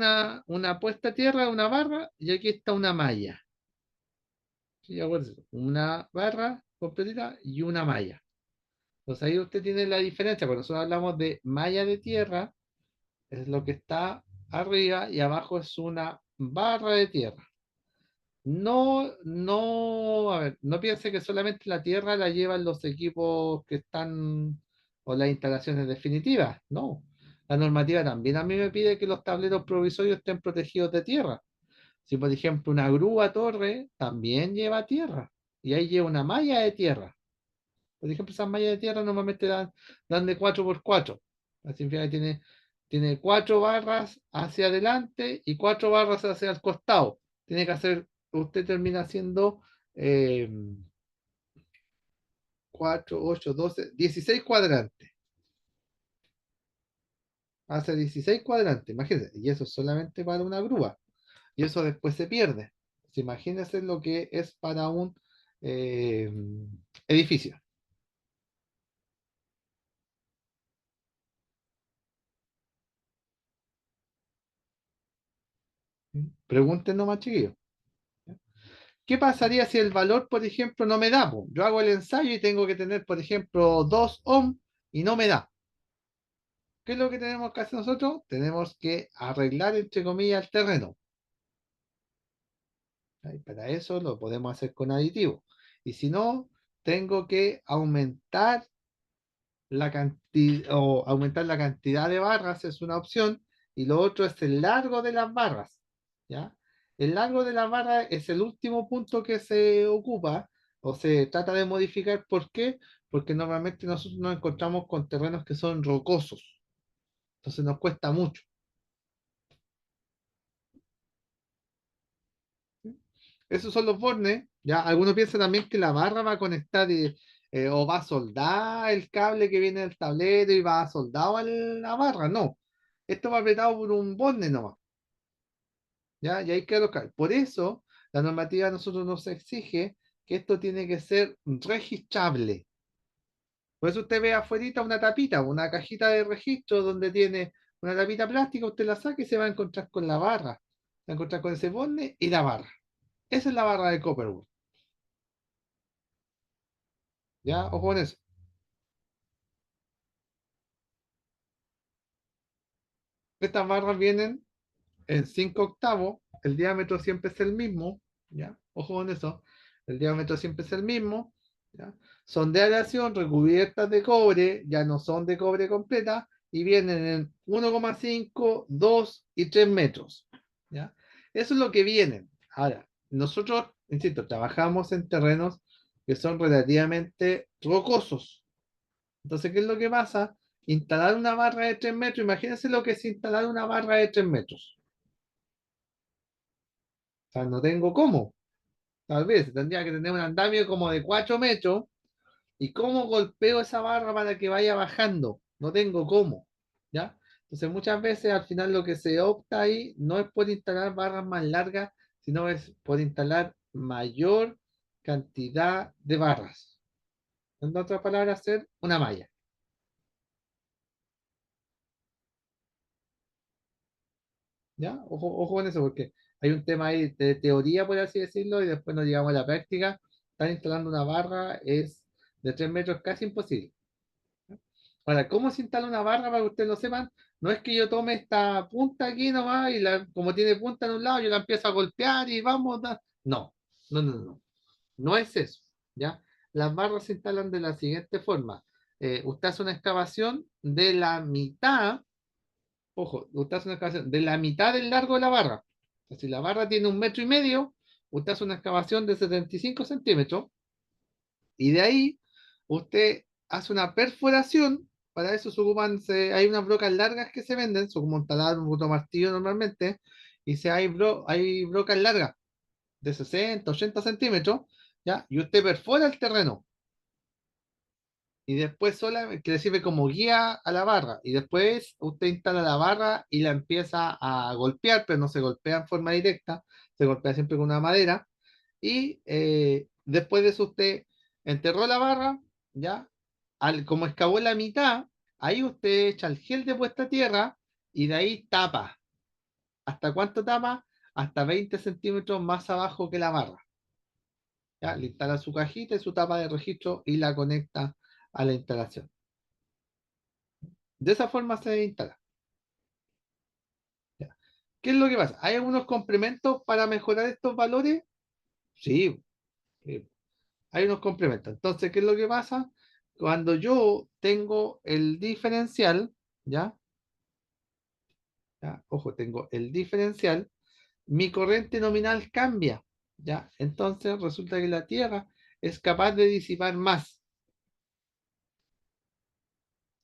una puesta a tierra, una barra, y aquí está una malla. ¿Sí? Acuérdese eso. Una barra completita y una malla. Entonces ahí usted tiene la diferencia. Cuando nosotros hablamos de malla de tierra, es lo que está arriba y abajo es una barra de tierra. No, no, a ver, no piense que solamente la tierra la llevan los equipos que están o las instalaciones definitivas. No, la normativa también a mí me pide que los tableros provisorios estén protegidos de tierra. Si por ejemplo una grúa torre también lleva tierra y ahí lleva una malla de tierra. Por ejemplo, esas mallas de tierra normalmente dan de 4 por 4. Así significa que tiene 4 barras hacia adelante y 4 barras hacia el costado. Tiene que hacer, usted termina haciendo eh, 4, 8, 12, 16 cuadrantes. Hace 16 cuadrantes, imagínense. Y eso es solamente para una grúa. Y eso después se pierde. Pues imagínense lo que es para un eh, edificio. Pregunten nomás, chiquillos. ¿Qué pasaría si el valor, por ejemplo, no me da, po? Yo hago el ensayo y tengo que tener, por ejemplo, 2 ohm y no me da. ¿Qué es lo que tenemos que hacer nosotros? Tenemos que arreglar, entre comillas, el terreno. ¿Sí? Para eso lo podemos hacer con aditivo. Y si no, tengo que aumentar la cantidad o aumentar la cantidad de barras es una opción y lo otro es el largo de las barras, ¿ya? El largo de las barras es el último punto que se ocupa o se trata de modificar. ¿Por qué? Porque normalmente nosotros nos encontramos con terrenos que son rocosos, entonces nos cuesta mucho. Esos son los bornes, ¿ya? Algunos piensan también que la barra va a conectar o va a soldar el cable que viene del tablero y va soldado a la barra. No, esto va apretado por un borne nomás, ¿ya? Y hay que alocar. Por eso, la normativa a nosotros nos exige que esto tiene que ser registrable. Por eso usted ve afuera una tapita, una cajita de registro donde tiene una tapita plástica, usted la saca y se va a encontrar con la barra. Se va a encontrar con ese borne y la barra. Esa es la barra de Copperwood. ¿Ya? Ojo con eso. Estas barras vienen en 5 octavos, el diámetro siempre es el mismo, ¿ya? Ojo con eso, el diámetro siempre es el mismo, ¿ya? Son de aleación recubiertas de cobre, ya no son de cobre completa, y vienen en 1,5, 2 y 3 metros, ¿ya? Eso es lo que vienen. Ahora, nosotros, insisto, trabajamos en terrenos que son relativamente rocosos. Entonces, ¿qué es lo que pasa? Instalar una barra de 3 metros, imagínense lo que es instalar una barra de 3 metros. O sea, no tengo cómo. Tal vez tendría que tener un andamio como de 4 metros. ¿Y cómo golpeo esa barra para que vaya bajando? No tengo cómo. ¿Ya? Entonces, muchas veces al final lo que se opta ahí no es por instalar barras más largas, sino es por instalar mayor cantidad de barras. En otras palabras, hacer una malla. ¿Ya? Ojo, ojo con eso, porque hay un tema ahí de teoría, por así decirlo, y después nos llegamos a la práctica. Estar instalando una barra es de 3 metros casi imposible. Ahora, ¿cómo se instala una barra para que ustedes lo sepan? No es que yo tome esta punta aquí nomás y como tiene punta en un lado, yo la empiezo a golpear y vamos. No, no, no, no. No es eso, ¿ya? Las barras se instalan de la siguiente forma. Usted hace una excavación de la mitad. Ojo, usted hace una excavación de la mitad del largo de la barra. O sea, si la barra tiene 1,5 metros, usted hace una excavación de 75 centímetros y de ahí usted hace una perforación. Para eso se ocupan, hay unas brocas largas que se venden, son como un taladro, un rotomartillo normalmente, y hay brocas largas de 60, 80 centímetros, ¿ya? Y usted perfora el terreno y después sola que le sirve como guía a la barra. Y después usted instala la barra y la empieza a golpear, pero no se golpea en forma directa, se golpea siempre con una madera. Y después de eso usted enterró la barra, ¿ya? Como excavó la mitad, ahí usted echa el gel de puesta a tierra y de ahí tapa. ¿Hasta cuánto tapa? Hasta 20 centímetros más abajo que la barra. ¿Ya? Le instala su cajita y su tapa de registro y la conecta a la instalación. De esa forma se instala. ¿Ya? ¿Qué es lo que pasa? ¿Hay algunos complementos para mejorar estos valores? Sí, hay unos complementos. Entonces, ¿qué es lo que pasa? Cuando yo tengo el diferencial, ¿ya? ¿Ya? Ojo, tengo el diferencial, mi corriente nominal cambia, ¿ya? Entonces resulta que la Tierra es capaz de disipar más,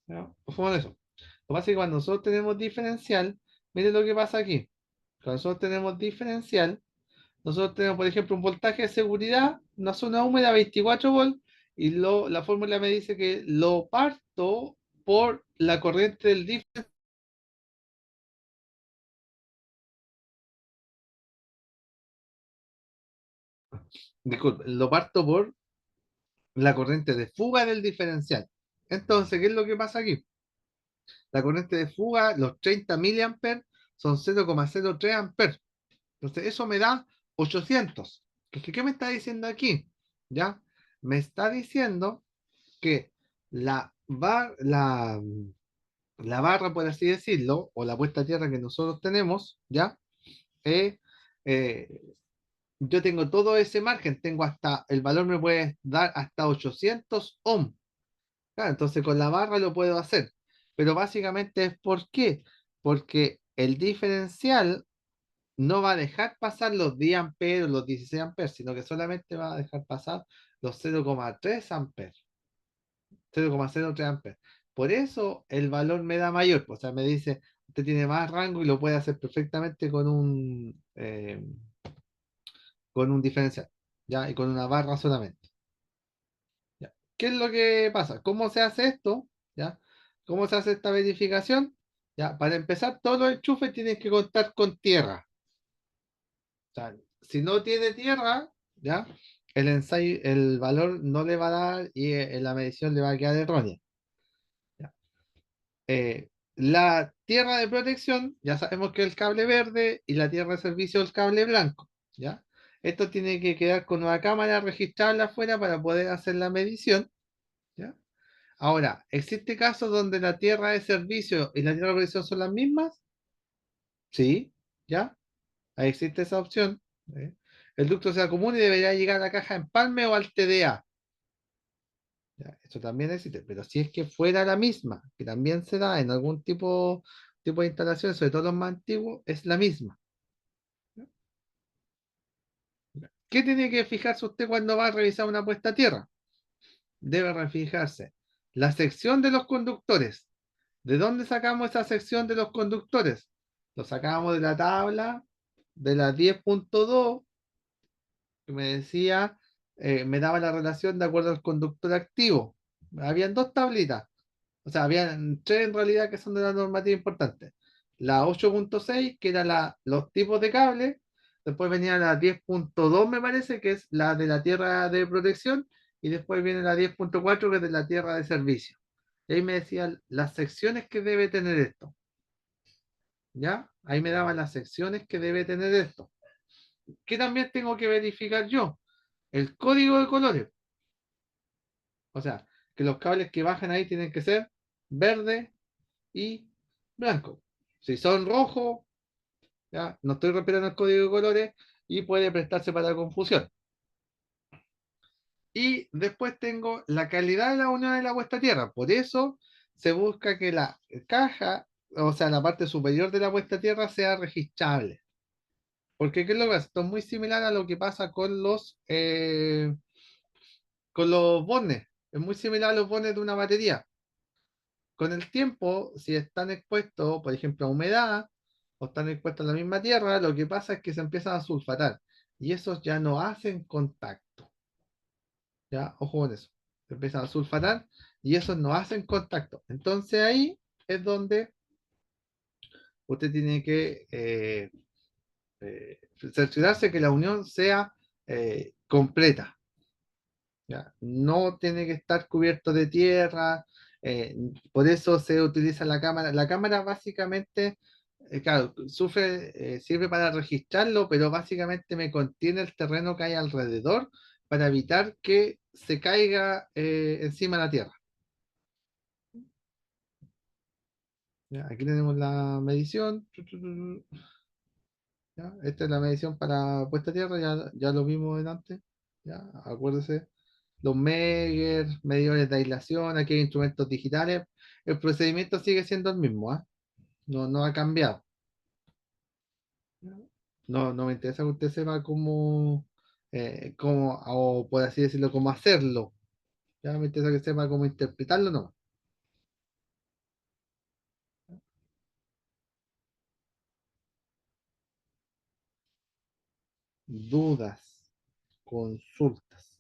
¿ya? Ojo con eso. Lo que pasa es que cuando nosotros tenemos diferencial, miren lo que pasa aquí. Cuando nosotros tenemos diferencial, nosotros tenemos, por ejemplo, un voltaje de seguridad, una zona húmeda 24 volts, y la fórmula me dice que lo parto por la corriente del diferencial. Disculpe, lo parto por la corriente de fuga del diferencial. Entonces, ¿qué es lo que pasa aquí? La corriente de fuga, los 30 miliamperes, son 0,03 amperes. Entonces, eso me da 800. ¿Qué me está diciendo aquí? ¿Ya? Me está diciendo que la, la barra, por así decirlo, o la puesta a tierra que nosotros tenemos, ¿ya? Eh, eh, yo tengo todo ese margen, tengo hasta, el valor me puede dar hasta 800 ohms. Claro, entonces con la barra lo puedo hacer. Pero básicamente es ¿por qué? Porque el diferencial no va a dejar pasar los 10 amperes, los 16 amperes, sino que solamente va a dejar pasar los 0,3 amperes, 0,03 amperes. Por eso el valor me da mayor, o sea, me dice, usted tiene más rango y lo puede hacer perfectamente con un diferencial, ¿ya? Y con una barra solamente. ¿Ya? ¿Qué es lo que pasa? ¿Cómo se hace esto? ¿Ya? ¿Cómo se hace esta verificación? ¿Ya? Para empezar, todos los enchufes tienen que contar con tierra. O sea, si no tiene tierra, ¿ya? El ensayo, el valor no le va a dar y en la medición le va a quedar errónea. ¿Ya? La tierra de protección, ya sabemos que es el cable verde y la tierra de servicio el cable blanco. ¿Ya? Esto tiene que quedar con una cámara registrable afuera para poder hacer la medición. ¿Ya? Ahora, ¿existe casos donde la tierra de servicio y la tierra de protección son las mismas? Sí, ¿ya? Ahí existe esa opción. ¿Eh? El ducto sea común y debería llegar a la caja empalme o al TDA. ¿Ya? Eso también existe, pero si es que fuera la misma, que también se da en algún tipo de instalación, sobre todo los más antiguos, es la misma. ¿Ya? ¿Qué tiene que fijarse usted cuando va a revisar una puesta a tierra? Debe fijarse la sección de los conductores. ¿De dónde sacamos esa sección de los conductores? Lo sacamos de la tabla de la 10.2 que me decía, me daba la relación de acuerdo al conductor activo. Habían dos tablitas, o sea, habían tres en realidad que son de la normativa importante. La 8.6 que era los tipos de cable, después venía la 10.2 me parece, que es la de la tierra de protección, y después viene la 10.4 que es de la tierra de servicio. Y ahí me decían las secciones que debe tener esto, ¿ya? Ahí me daban las secciones que debe tener esto. ¿Qué también tengo que verificar yo? El código de colores. O sea, que los cables que bajan ahí tienen que ser verde y blanco. Si son rojos, ya no estoy respetando el código de colores y puede prestarse para confusión. Y después tengo la calidad de la unión de la puesta a tierra. Por eso se busca que la caja, o sea, la parte superior de la puesta a tierra sea registrable. Porque ¿qué es lo que pasa? Esto es muy similar a lo que pasa con los bones. Es muy similar a los bones de una batería. Con el tiempo, si están expuestos, por ejemplo, a humedad o están expuestos a la misma tierra, lo que pasa es que se empiezan a sulfatar y esos ya no hacen contacto. ¿Ya? Ojo con eso. Se empiezan a sulfatar y esos no hacen contacto. Entonces ahí es donde usted tiene que cerciorarse que la unión sea completa. ¿ya? No tiene que estar cubierto de tierra, eh, por eso se utiliza la cámara. La cámara básicamente, claro, sirve para registrarlo, pero básicamente me contiene el terreno que hay alrededor para evitar que se caiga encima de la tierra. ¿Ya? Aquí tenemos la medición. ¿Ya? Esta es la medición para puesta a tierra, ya lo vimos antes. ¿Ya? Acuérdese. Los Megger, medidores de aislación, aquí hay instrumentos digitales. El procedimiento sigue siendo el mismo, ¿ah? No, no ha cambiado. No, no me interesa que usted sepa o por así decirlo, cómo hacerlo. Ya me interesa que sepa cómo interpretarlo, no. Dudas, consultas.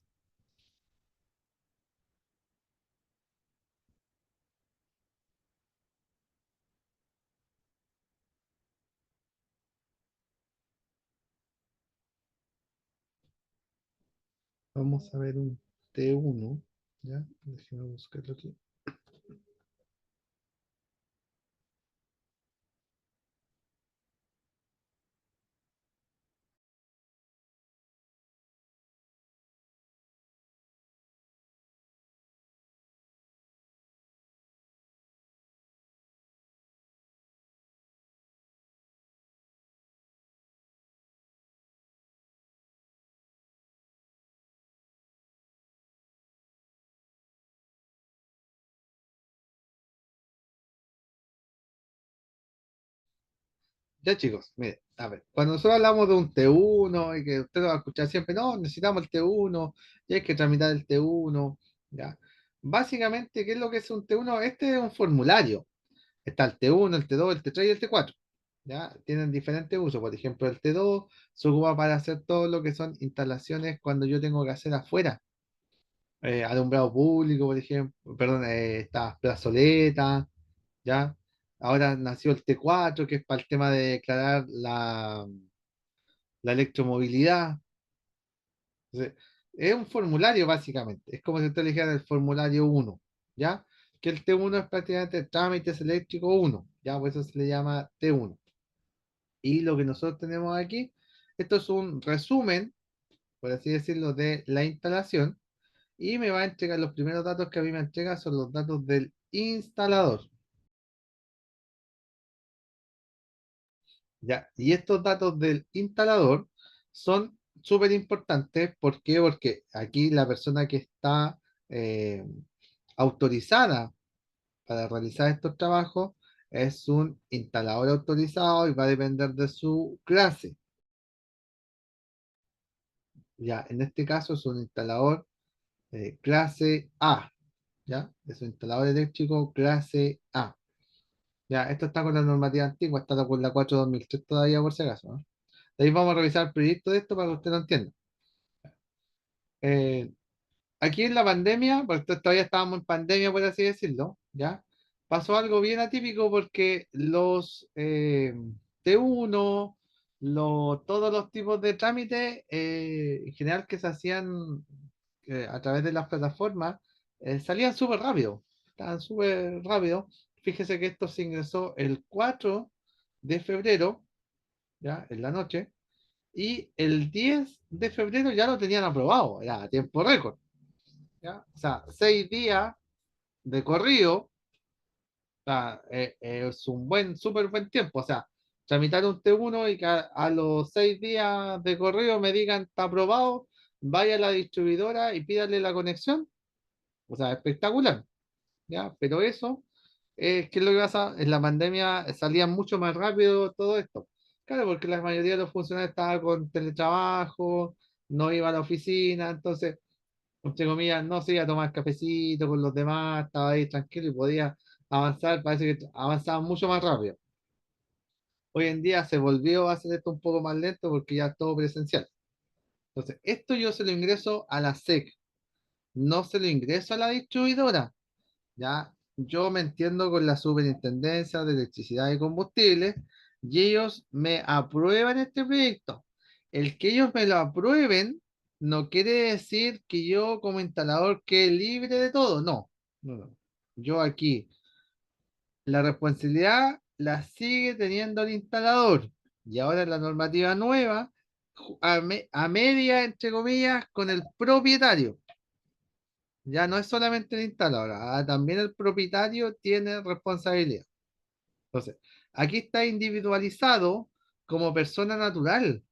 Vamos a ver un T1. ¿Ya? Déjeme buscarlo aquí. Ya chicos, mire, a ver, cuando nosotros hablamos de un T1 y que usted lo va a escuchar siempre, no, necesitamos el T1 y hay que tramitar el T1, ¿ya? Básicamente, ¿qué es lo que es un T1? Este es un formulario. Está el T1, el T2, el T3 y el T4, ¿ya? Tienen diferentes usos. Por ejemplo, el T2 se ocupa para hacer todo lo que son instalaciones cuando yo tengo que hacer afuera. Alumbrado público, por ejemplo, perdón, está plazoleta, ¿ya? Ahora nació el T4, que es para el tema de declarar la electromovilidad. Entonces, es un formulario básicamente, es como si usted le dijera el formulario 1, ¿ya? Que el T1 es prácticamente trámites eléctricos 1, ¿ya? Por eso se le llama T1. Y lo que nosotros tenemos aquí, esto es un resumen, por así decirlo, de la instalación, y me va a entregar los primeros datos que a mí me entrega son los datos del instalador. ¿Ya? Y estos datos del instalador son súper importantes. ¿Por qué? Porque aquí la persona que está eh, autorizada para realizar estos trabajos es un instalador autorizado y va a depender de su clase. Ya, en este caso es un instalador clase A. ¿Ya? Es un instalador eléctrico clase A. Ya, esto está con la normativa antigua, está con la 4/2003 todavía por si acaso, ¿no? De ahí vamos a revisar el proyecto de esto para que usted lo entienda. Eh, Aquí en la pandemia, porque todavía estábamos en pandemia, por así decirlo, ¿ya? Pasó algo bien atípico porque los T1, todos los tipos de trámites, en general que se hacían a través de las plataformas, salían súper rápido, estaban súper rápido. Fíjese que esto se ingresó el 4 de febrero, ¿ya? En la noche, y el 10 de febrero ya lo tenían aprobado, ya a tiempo récord. ¿Ya? O sea, 6 días de corrido, o sea, es un súper buen tiempo. O sea, tramitar un T1 y que a los 6 días de corrido me digan está aprobado, vaya a la distribuidora y pídale la conexión. O sea, espectacular. ¿Ya? Pero eso, ¿qué es lo que pasa? En la pandemia salía mucho más rápido todo esto. Claro, porque la mayoría de los funcionarios estaban con teletrabajo, no iba a la oficina, entonces entre comillas, no se iba a tomar cafecito con los demás, estaba ahí tranquilo y podía avanzar, parece que avanzaba mucho más rápido. Hoy en día se volvió a hacer esto un poco más lento porque ya es todo presencial. Entonces, esto yo se lo ingreso a la SEC, no se lo ingreso a la distribuidora. Ya, yo me entiendo con la Superintendencia de Electricidad y Combustibles y ellos me aprueban este proyecto. El que ellos me lo aprueben, no quiere decir que yo como instalador quede libre de todo, no, no, no. Yo aquí la responsabilidad la sigue teniendo el instalador y ahora la normativa nueva a media, entre comillas, con el propietario. Ya no es solamente el instalador, también el propietario tiene responsabilidad. Entonces, aquí está individualizado como persona natural,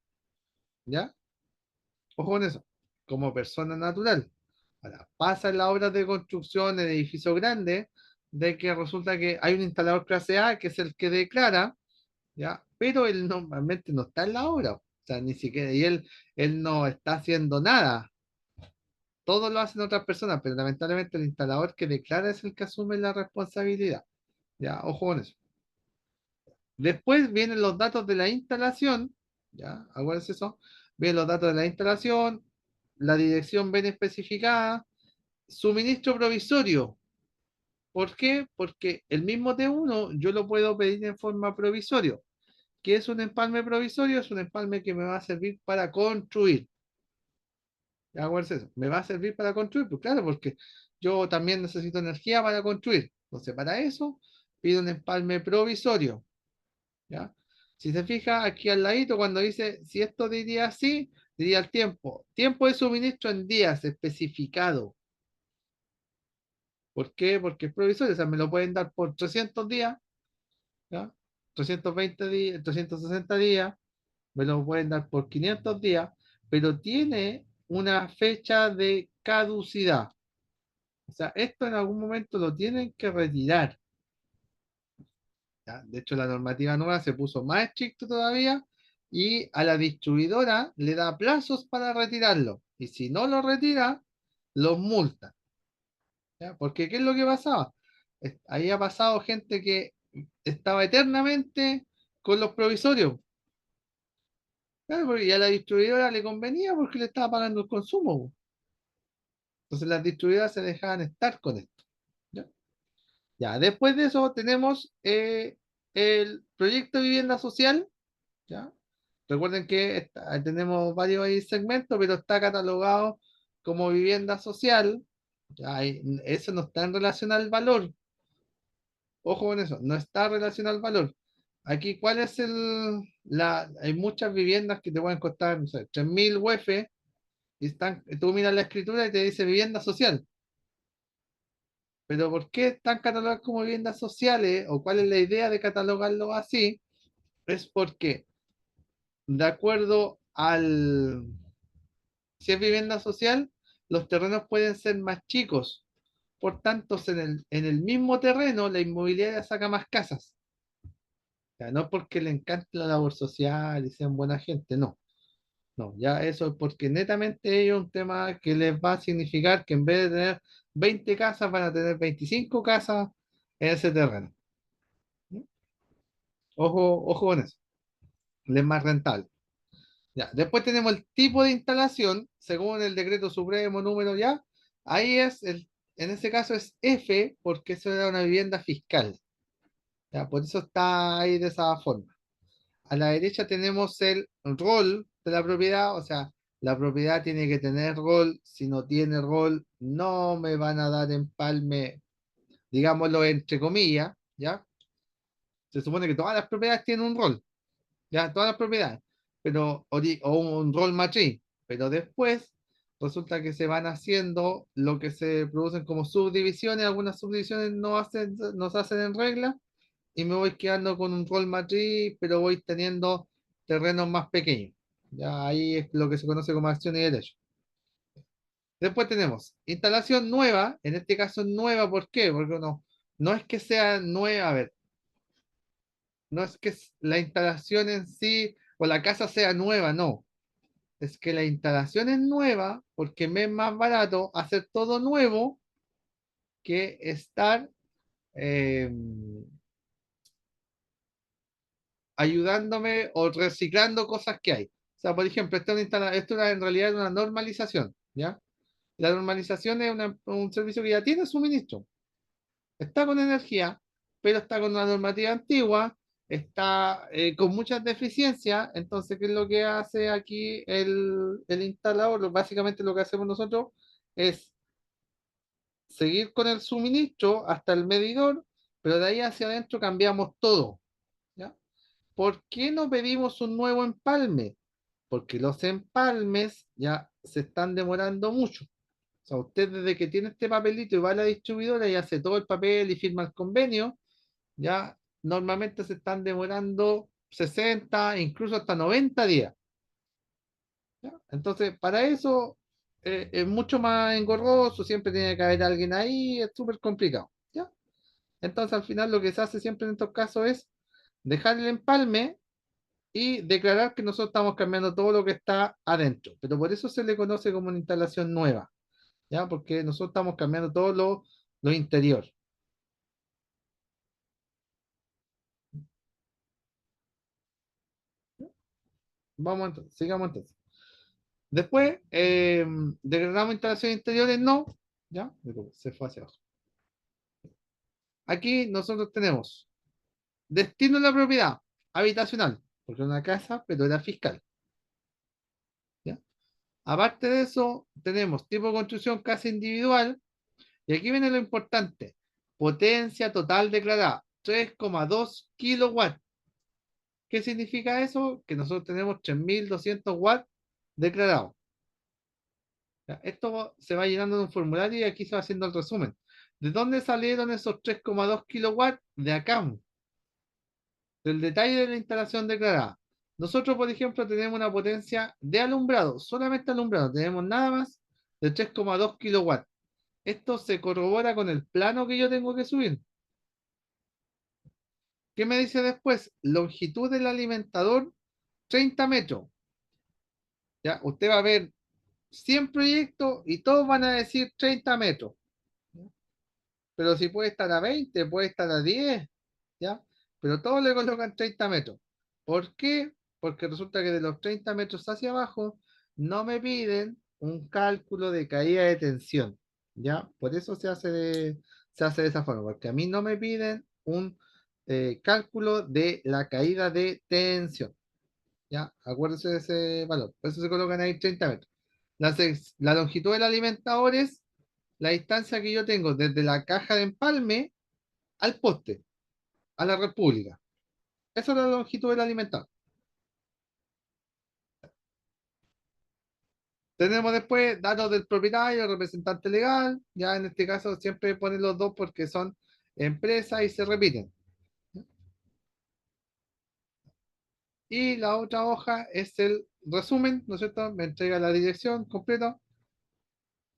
¿ya? Ojo con eso, como persona natural. Ahora, pasa en las obras de construcción en edificios grandes, de que resulta que hay un instalador clase A, que es el que declara, ¿ya? Pero él normalmente no está en la obra, o sea, ni siquiera, y él no está haciendo nada. Todo lo hacen otras personas, pero lamentablemente el instalador que declara es el que asume la responsabilidad. Ya, ojo con eso. Después vienen los datos de la instalación, ya, acuérdense eso. Vienen los datos de la instalación, la dirección bien especificada, suministro provisorio. ¿Por qué? Porque el mismo T1 yo lo puedo pedir en forma provisorio. ¿Qué es un empalme provisorio? Es un empalme que me va a servir para construir. Ya, acuérdense eso. Me va a servir para construir, pues claro, porque yo también necesito energía para construir. Entonces, para eso pido un empalme provisorio. ¿Ya? Si se fija aquí al ladito, cuando dice, si esto diría así, diría el tiempo. Tiempo de suministro en días especificado. ¿Por qué? Porque es provisorio, o sea, me lo pueden dar por 300 días, ¿ya? 320 días, 360 días, me lo pueden dar por 500 días, pero tiene una fecha de caducidad. O sea, esto en algún momento lo tienen que retirar. ¿Ya? De hecho, la normativa nueva se puso más estricto todavía y a la distribuidora le da plazos para retirarlo. Y si no lo retira, los multa. ¿Ya? Porque ¿qué es lo que pasaba? Ahí ha pasado gente que estaba eternamente con los provisorios. Claro, y a la distribuidora le convenía porque le estaba pagando el consumo. Entonces las distribuidoras se dejaban estar con esto. ¿Ya? Ya, después de eso tenemos el proyecto de vivienda social. ¿Ya? Recuerden que tenemos varios ahí segmentos, pero está catalogado como vivienda social. Ya, eso no está en relación al valor. Ojo con eso, no está en relación al valor. Aquí, ¿cuál es hay muchas viviendas que te pueden costar, no sé, 3.000 UF y tú miras la escritura y te dice vivienda social. Pero ¿por qué están catalogadas como viviendas sociales o cuál es la idea de catalogarlo así? Es porque, de acuerdo si es vivienda social, los terrenos pueden ser más chicos. Por tanto, en el mismo terreno, la inmobiliaria saca más casas. O sea, no porque le encante la labor social y sean buena gente, no. No, ya eso es porque netamente ellos un tema que les va a significar que en vez de tener 20 casas, van a tener 25 casas en ese terreno. ¿Sí? Ojo, ojo con eso. Les es más rentable. Ya, después tenemos el tipo de instalación, según el decreto supremo número ya. Ahí en ese caso es F, porque eso era una vivienda fiscal. Ya, por eso está ahí de esa forma. A la derecha tenemos el rol de la propiedad, o sea, la propiedad tiene que tener rol. Si no tiene rol, no me van a dar empalme, digámoslo entre comillas, ¿ya? Se supone que todas las propiedades tienen un rol. Ya, todas las propiedades, pero, o un rol matriz, pero después resulta que se van haciendo lo que se producen como subdivisiones, algunas subdivisiones no se hacen en regla, y me voy quedando con un rol matriz, pero voy teniendo terrenos más pequeños. Ya ahí es lo que se conoce como acción y derecho. Después tenemos instalación nueva, en este caso nueva, ¿por qué? Porque no es que sea nueva, a ver, no es que la instalación en sí o la casa sea nueva, no. Es que la instalación es nueva porque me es más barato hacer todo nuevo que estar eh, ayudándome o reciclando cosas que hay. O sea, por ejemplo, esto en realidad es una normalización, ¿ya? La normalización es un servicio que ya tiene suministro. Está con energía, pero está con una normativa antigua. está con muchas deficiencias. Entonces, ¿qué es lo que hace aquí el instalador? Básicamente lo que hacemos nosotros es seguir con el suministro hasta el medidor, pero de ahí hacia adentro cambiamos todo. ¿Ya? ¿Por qué no pedimos un nuevo empalme? Porque los empalmes ya se están demorando mucho. O sea, usted desde que tiene este papelito y va a la distribuidora y hace todo el papel y firma el convenio, ya normalmente se están demorando 60, incluso hasta 90 días. ¿Ya? Entonces, para eso es mucho más engorroso, siempre tiene que haber alguien ahí, es súper complicado. ¿Ya? Entonces, al final lo que se hace siempre en estos casos es dejar el empalme y declarar que nosotros estamos cambiando todo lo que está adentro. Pero por eso se le conoce como una instalación nueva, ¿ya? Porque nosotros estamos cambiando todo lo interior. Vamos entonces, sigamos entonces. Después, declaramos instalaciones interiores, no, ¿ya? Se fue hacia abajo. Aquí nosotros tenemos destino de la propiedad, habitacional, porque es una casa, pero era fiscal, ¿ya? Aparte de eso, tenemos tipo de construcción casa individual, y aquí viene lo importante, potencia total declarada, 3,2 kilowatts. ¿Qué significa eso? Que nosotros tenemos 3200 watts declarados. ¿Ya? Esto se va llenando en un formulario y aquí se va haciendo el resumen. ¿De dónde salieron esos 3,2 kilowatts? De acá, del detalle de la instalación declarada. Nosotros, por ejemplo, tenemos una potencia de alumbrado, solamente alumbrado, tenemos nada más de 3,2 kilowatts. Esto se corrobora con el plano que yo tengo que subir. ¿Qué me dice después? Longitud del alimentador, 30 metros. ¿Ya? Usted va a ver 100 proyectos y todos van a decir 30 metros. ¿Ya? Pero si puede estar a 20, puede estar a 10, ¿ya? Pero todos le colocan 30 metros. ¿Por qué? Porque resulta que de los 30 metros hacia abajo no me piden un cálculo de caída de tensión, ¿ya? Por eso se hace de esa forma, porque a mí no me piden un cálculo de la caída de tensión, ¿ya? Acuérdense de ese valor. Por eso se colocan ahí 30 metros. La longitud del alimentador es la distancia que yo tengo desde la caja de empalme al poste, a la red pública. Esa es la longitud del alimentador. Tenemos después datos del propietario, representante legal. Ya en este caso siempre ponen los dos porque son empresas y se repiten. Y la otra hoja es el resumen, ¿no es cierto? Me entrega la dirección completa,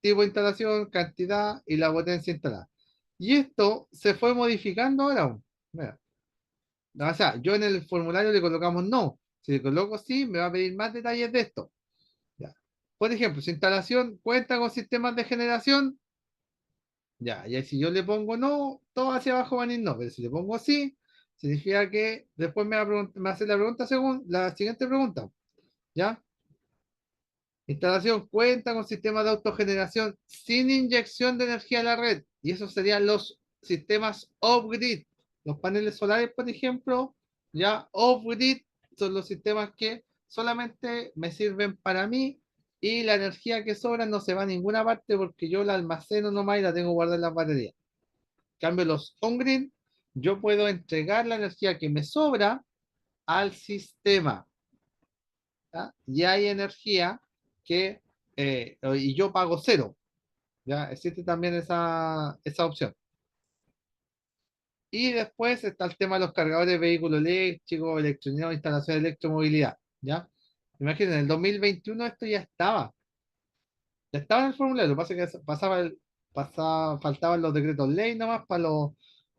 tipo de instalación, cantidad y la potencia instalada. Y esto se fue modificando ahora. Mira, o sea, yo en el formulario le colocamos no. Si le coloco sí, me va a pedir más detalles de esto. Ya. Por ejemplo, si instalación cuenta con sistemas de generación, ya, y si yo le pongo no, todo hacia abajo van a ir no, pero si le pongo sí, significa que después me hace la pregunta según la siguiente pregunta, ¿ya? Instalación cuenta con sistemas de autogeneración sin inyección de energía a la red, y esos serían los sistemas off-grid. Los paneles solares, por ejemplo, ya off-grid son los sistemas que solamente me sirven para mí y la energía que sobra no se va a ninguna parte porque yo la almaceno nomás y la tengo guardada en las baterías. En cambio, los on-grid, yo puedo entregar la energía que me sobra al sistema. ¿Ya? Y hay energía que, y yo pago cero. ¿Ya? Existe también esa opción. Y después está el tema de los cargadores de vehículos eléctricos, electrónicos, instalación de electromovilidad. ¿Ya? Imaginen, en el 2021 esto ya estaba en el formulario. Lo que pasa es que faltaban los decretos ley nomás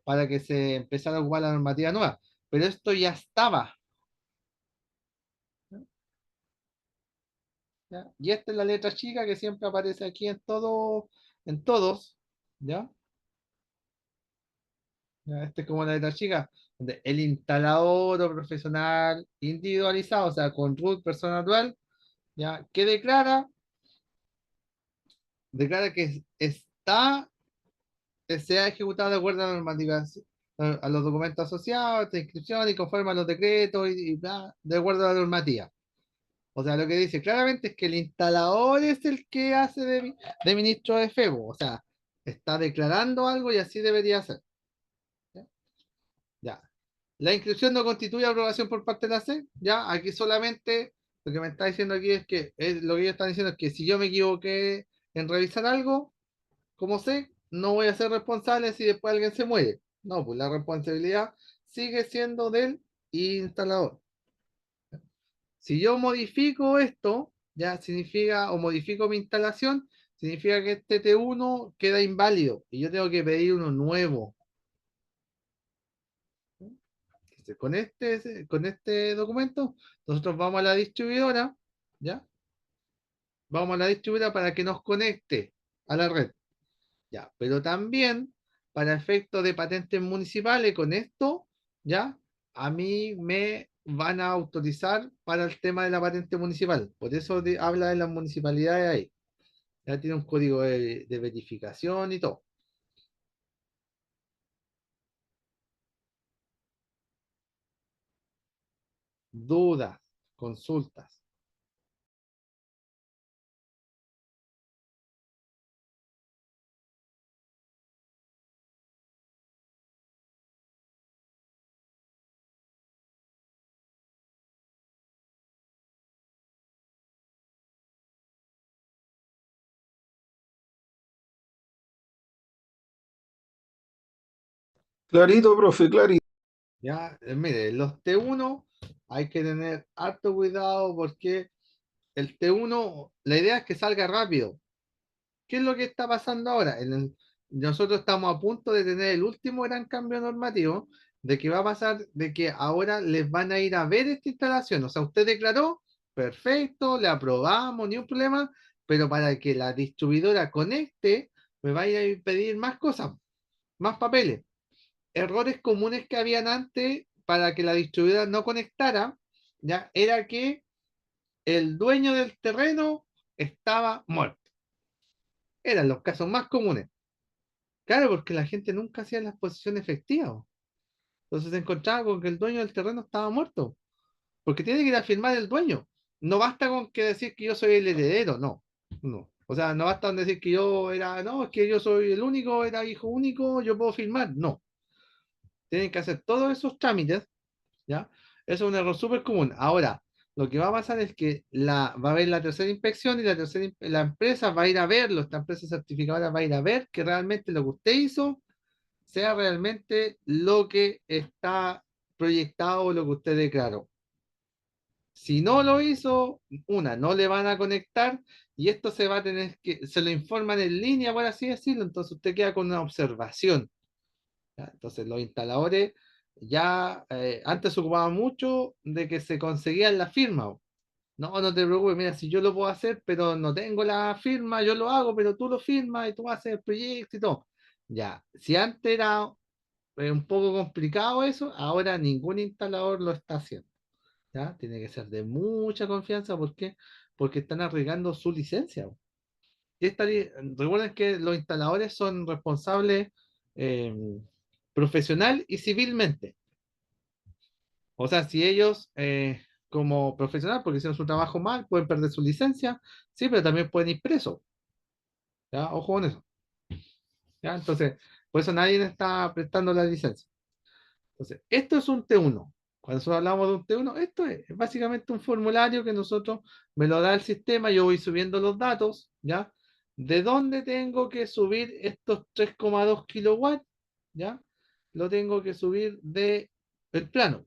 para que se empezara a ocupar la normativa nueva. Pero esto ya estaba. ¿Ya? Y esta es la letra chica que siempre aparece aquí en todos. ¿Ya? ¿Ya? Este es como la letra chica, donde el instalador o profesional individualizado, o sea, con root persona natural, ¿ya? Que declara que está, que se ha ejecutado de acuerdo a la normativa. a los documentos asociados, esta inscripción y conforme a los decretos y bla, de acuerdo a la normativa. O sea, lo que dice claramente es que el instalador es el que hace de ministro de FEBO. O sea, está declarando algo y así debería ser. ¿Ya? Ya. La inscripción no constituye aprobación por parte de la C. Ya, aquí solamente lo que me está diciendo aquí es que lo que ellos están diciendo es que si yo me equivoqué en revisar algo, como sé, no voy a ser responsable si después alguien se muere. No, pues la responsabilidad sigue siendo del instalador. Si yo modifico esto, ya significa, o modifico mi instalación, significa que este T1 queda inválido y yo tengo que pedir uno nuevo. Con este documento, nosotros vamos a la distribuidora, ¿ya? Vamos a la distribuidora para que nos conecte a la red, ¿ya? Pero también, para efectos de patentes municipales, con esto, ¿ya? A mí me van a autorizar para el tema de la patente municipal. Por eso habla de las municipalidades ahí. Ya tiene un código de verificación y todo. Dudas, consultas. Clarito, profe, clarito. Ya, mire, los T1 hay que tener harto cuidado porque el T1, la idea es que salga rápido. ¿Qué es lo que está pasando ahora? Nosotros estamos a punto de tener el último gran cambio normativo de que va a pasar, de que ahora les van a ir a ver esta instalación. O sea, usted declaró, perfecto, le aprobamos, ni un problema, pero para que la distribuidora conecte, me va a ir a pedir más cosas, más papeles. Errores comunes que habían antes para que la distribuidora no conectara, ya era que el dueño del terreno estaba muerto. Eran los casos más comunes. Claro, porque la gente nunca hacía la exposición efectiva. Entonces se encontraba con que el dueño del terreno estaba muerto. Porque tiene que ir a firmar el dueño. No basta con que decir que yo soy el heredero, no. No. O sea, no basta con decir que yo era, no, es que yo soy el único, era hijo único, yo puedo firmar. No. Tienen que hacer todos esos trámites, ¿ya? Eso es un error súper común. Ahora, lo que va a pasar es que va a haber la tercera inspección y la empresa va a ir a verlo, esta empresa certificadora va a ir a ver que realmente lo que usted hizo sea realmente lo que está proyectado o lo que usted declaró. Si no lo hizo, no le van a conectar y esto se va a tener se lo informan en línea, por así decirlo, entonces usted queda con una observación. ¿Ya? Entonces los instaladores ya antes se ocupaban mucho de que se conseguían la firma. No, no te preocupes, mira, si yo lo puedo hacer, pero no tengo la firma, yo lo hago, pero tú lo firmas y tú haces el proyecto y todo. Ya, si antes era un poco complicado eso, ahora ningún instalador lo está haciendo. ¿Ya? Tiene que ser de mucha confianza, ¿por qué? Porque están arriesgando su licencia. Y recuerden que los instaladores son responsables eh, profesional y civilmente. O sea, si ellos como profesional, porque hicieron su trabajo mal, pueden perder su licencia, sí, pero también pueden ir presos. ¿Ya? Ojo con eso. ¿Ya? Entonces, por eso nadie le está prestando la licencia. Entonces, esto es un T1. Cuando nosotros hablamos de un T1, esto es básicamente un formulario que nosotros me lo da el sistema, yo voy subiendo los datos, ¿ya? ¿De dónde tengo que subir estos 3,2 kilowatts? ¿Ya? Lo tengo que subir de el plano.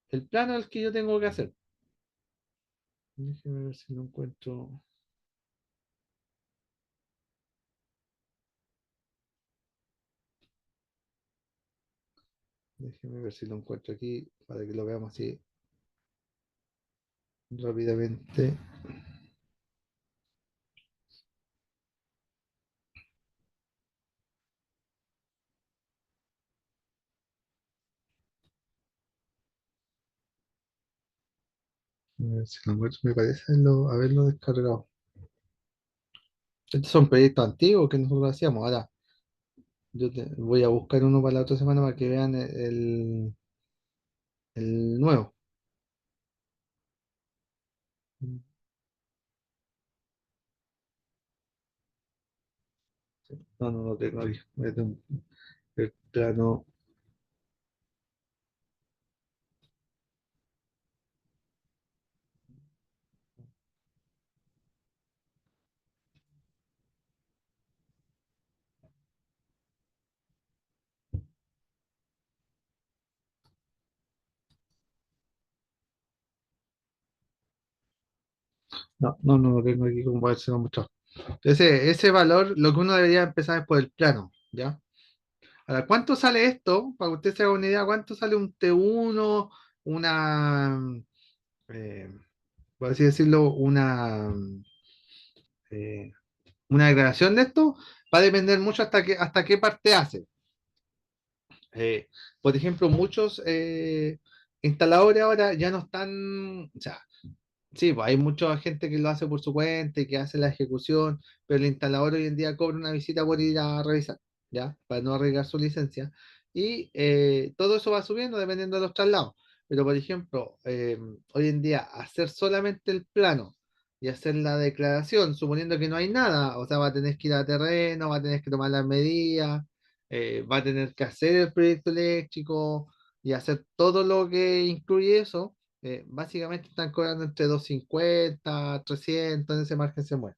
El plano es el que yo tengo que hacer. Déjeme ver si lo encuentro. Déjeme ver si lo encuentro aquí para que lo veamos así rápidamente. A ver si lo encuentro. Me parece haberlo descargado. Estos son proyectos antiguos que nosotros hacíamos. Ahora, voy a buscar uno para la otra semana para que vean el nuevo. No, no lo tengo aquí. El plano. No, no, no lo tengo aquí como para lo mostrar. Ese valor, lo que uno debería empezar es por el plano, ¿ya? Ahora, ¿cuánto sale esto? Para que usted se haga una idea, ¿cuánto sale un T1, una, eh, por así decirlo, eh, una declaración de esto? Va a depender mucho hasta qué parte hace. Eh, por ejemplo, muchos instaladores ahora ya no están, o sea, sí, pues hay mucha gente que lo hace por su cuenta y que hace la ejecución, pero el instalador hoy en día cobra una visita por ir a revisar, ¿ya? Para no arriesgar su licencia. Y todo eso va subiendo dependiendo de los traslados. Pero, por ejemplo, hoy en día hacer solamente el plano y hacer la declaración, suponiendo que no hay nada, o sea, va a tener que ir a terreno, va a tener que tomar las medidas, va a tener que hacer el proyecto eléctrico y hacer todo lo que incluye eso, básicamente están cobrando entre 250 300 en ese margen se mueve.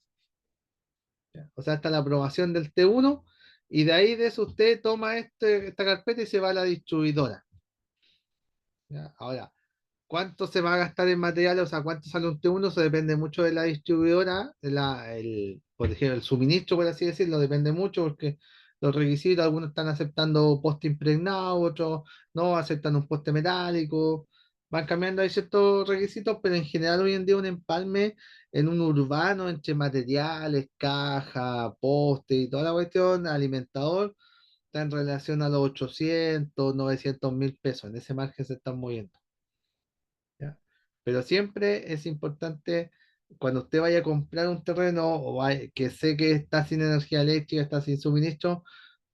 ¿Ya? O sea, hasta la aprobación del T1 y de ahí de eso usted toma esta carpeta y se va a la distribuidora. ¿Ya? Ahora, cuánto se va a gastar en materiales, o sea, cuánto sale un T1, eso depende mucho de la distribuidora, por ejemplo, el suministro, por así decirlo, depende mucho porque los requisitos, algunos están aceptando poste impregnado, otros no, aceptan un poste metálico, van cambiando ahí ciertos requisitos, pero en general hoy en día un empalme en un urbano entre materiales, caja, poste y toda la cuestión, alimentador, está en relación a los 800 900.000 pesos, en ese margen se están moviendo. ¿Ya? Pero siempre es importante cuando usted vaya a comprar un terreno que sé que está sin energía eléctrica, está sin suministro,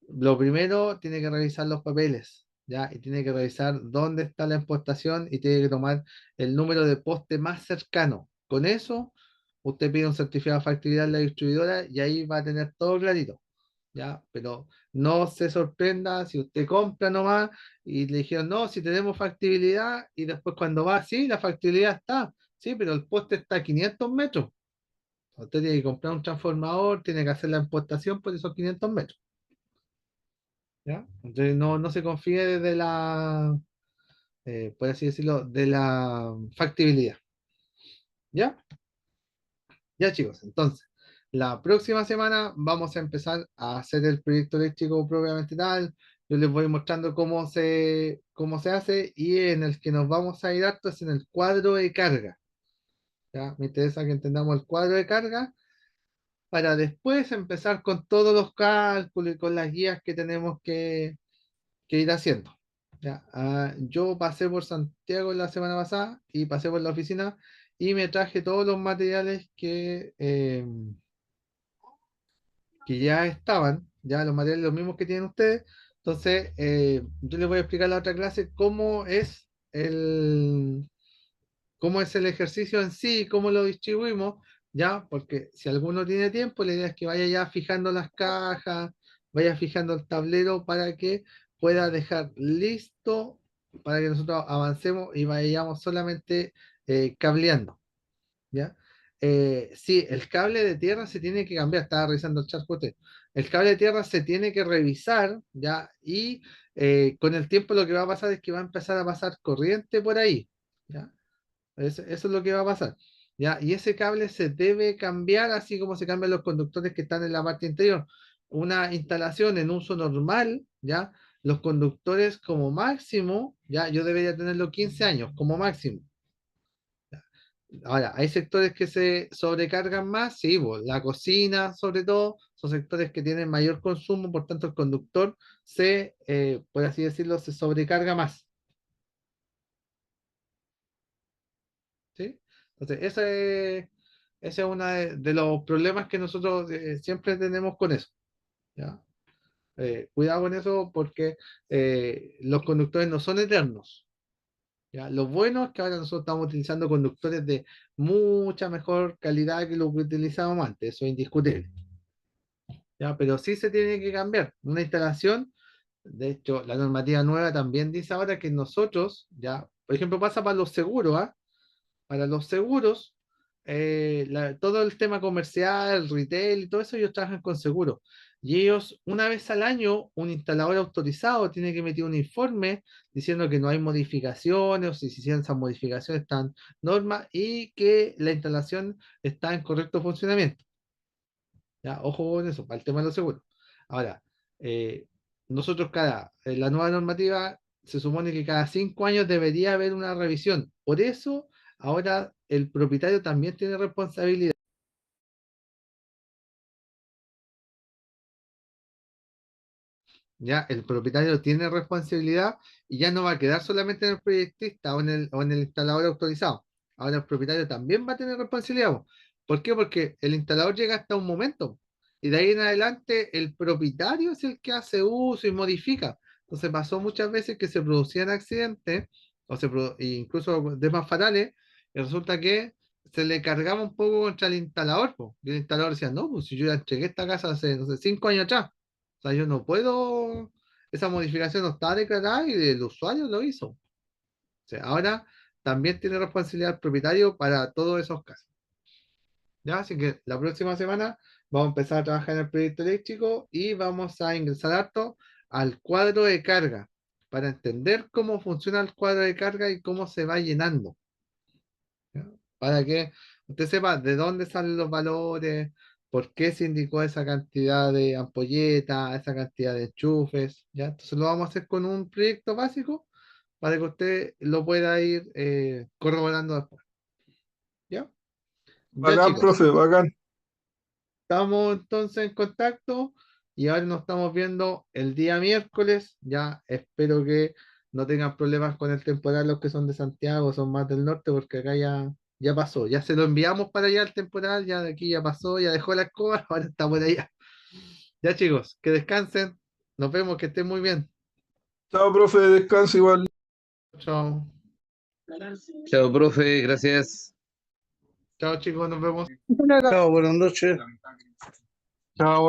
lo primero tiene que revisar los papeles, ¿ya? Y tiene que revisar dónde está la exportación y tiene que tomar el número de poste más cercano. Con eso, usted pide un certificado de factibilidad en la distribuidora y ahí va a tener todo clarito. ¿Ya? Pero no se sorprenda si usted compra nomás y le dijeron, no, si tenemos factibilidad, y después cuando va, sí, la factibilidad está, sí, pero el poste está a 500 metros. Usted tiene que comprar un transformador, tiene que hacer la importación por esos 500 metros, ¿ya? Entonces no se confíe de por así decirlo, de la factibilidad, ¿ya? Ya chicos, entonces, la próxima semana vamos a empezar a hacer el proyecto eléctrico propiamente tal. Yo les voy mostrando cómo se hace y en el que nos vamos a ir harto es en el cuadro de carga. ¿Ya? Me interesa que entendamos el cuadro de carga para después empezar con todos los cálculos y con las guías que tenemos que ir haciendo. ¿Ya? Yo pasé por Santiago la semana pasada y pasé por la oficina y me traje todos los materiales que ya estaban, ya los materiales los mismos que tienen ustedes. Entonces, yo les voy a explicar en la otra clase cómo es el ejercicio en sí, cómo lo distribuimos, ya, porque si alguno tiene tiempo, la idea es que vaya ya fijando las cajas, vaya fijando el tablero para que pueda dejar listo para que nosotros avancemos y vayamos solamente cableando. ¿Ya? Sí, el cable de tierra se tiene que cambiar, estaba revisando el chat con usted. El cable de tierra se tiene que revisar, ¿ya? Y con el tiempo lo que va a pasar es que va a empezar a pasar corriente por ahí, ¿ya? Eso es lo que va a pasar, ¿ya? Y ese cable se debe cambiar así como se cambian los conductores que están en la parte interior. Una instalación en uso normal, ¿ya? Los conductores como máximo, ¿ya? Yo debería tenerlo 15 años como máximo. Ahora, hay sectores que se sobrecargan más, sí, pues, la cocina sobre todo, son sectores que tienen mayor consumo, por tanto el conductor por así decirlo, se sobrecarga más, ¿sí? Entonces, ese es uno de los problemas que nosotros siempre tenemos con eso, ¿ya? Cuidado con eso porque los conductores no son eternos. ¿Ya? Lo bueno es que ahora nosotros estamos utilizando conductores de mucha mejor calidad que lo que utilizábamos antes, eso es indiscutible. ¿Ya? Pero sí se tiene que cambiar. Una instalación, de hecho, la normativa nueva también dice ahora que nosotros, ya, por ejemplo, pasa para los seguros, ¿ah? Para los seguros, todo el tema comercial, retail y todo eso, ellos trabajan con seguros. Y ellos, una vez al año, un instalador autorizado tiene que emitir un informe diciendo que no hay modificaciones o si se hicieron esas modificaciones están normas y que la instalación está en correcto funcionamiento. ¿Ya? Ojo con eso, para el tema de los seguros. Ahora, eh, nosotros la nueva normativa se supone que cada 5 años debería haber una revisión. Por eso, ahora el propietario también tiene responsabilidad. Ya el propietario tiene responsabilidad y ya no va a quedar solamente en el proyectista o en el instalador autorizado. Ahora el propietario también va a tener responsabilidad. Po. ¿Por qué? Porque el instalador llega hasta un momento y de ahí en adelante el propietario es el que hace uso y modifica. Entonces pasó muchas veces que se producían accidentes e incluso temas fatales y resulta que se le cargaba un poco contra el instalador. Po. Y el instalador decía, no, pues si yo ya entregué esta casa hace, no sé, 5 años atrás. O sea, yo no puedo, esa modificación no está declarada y el usuario lo hizo. O sea, ahora también tiene responsabilidad el propietario para todos esos casos. ¿Ya? Así que la próxima semana vamos a empezar a trabajar en el proyecto eléctrico y vamos a ingresar harto al cuadro de carga para entender cómo funciona el cuadro de carga y cómo se va llenando. ¿Ya? Para que usted sepa de dónde salen los valores, por qué se indicó esa cantidad de ampolletas, esa cantidad de enchufes, ¿ya? Entonces lo vamos a hacer con un proyecto básico para que usted lo pueda ir corroborando después, ¿ya? Ya Bacán, chicos, profe, bacán. estamos entonces en contacto y ahora nos estamos viendo el día miércoles, ya espero que no tengan problemas con el temporal los que son de Santiago, son más del norte, porque acá ya pasó, ya se lo enviamos para allá el temporal, ya de aquí ya pasó, ya dejó la escoba, ahora está por allá. Ya chicos, que descansen, nos vemos, que estén muy bien. Chao, profe, descansa igual. Chao, Chao, profe, gracias. chao chicos, nos vemos. Chao, buenas noches. Chao.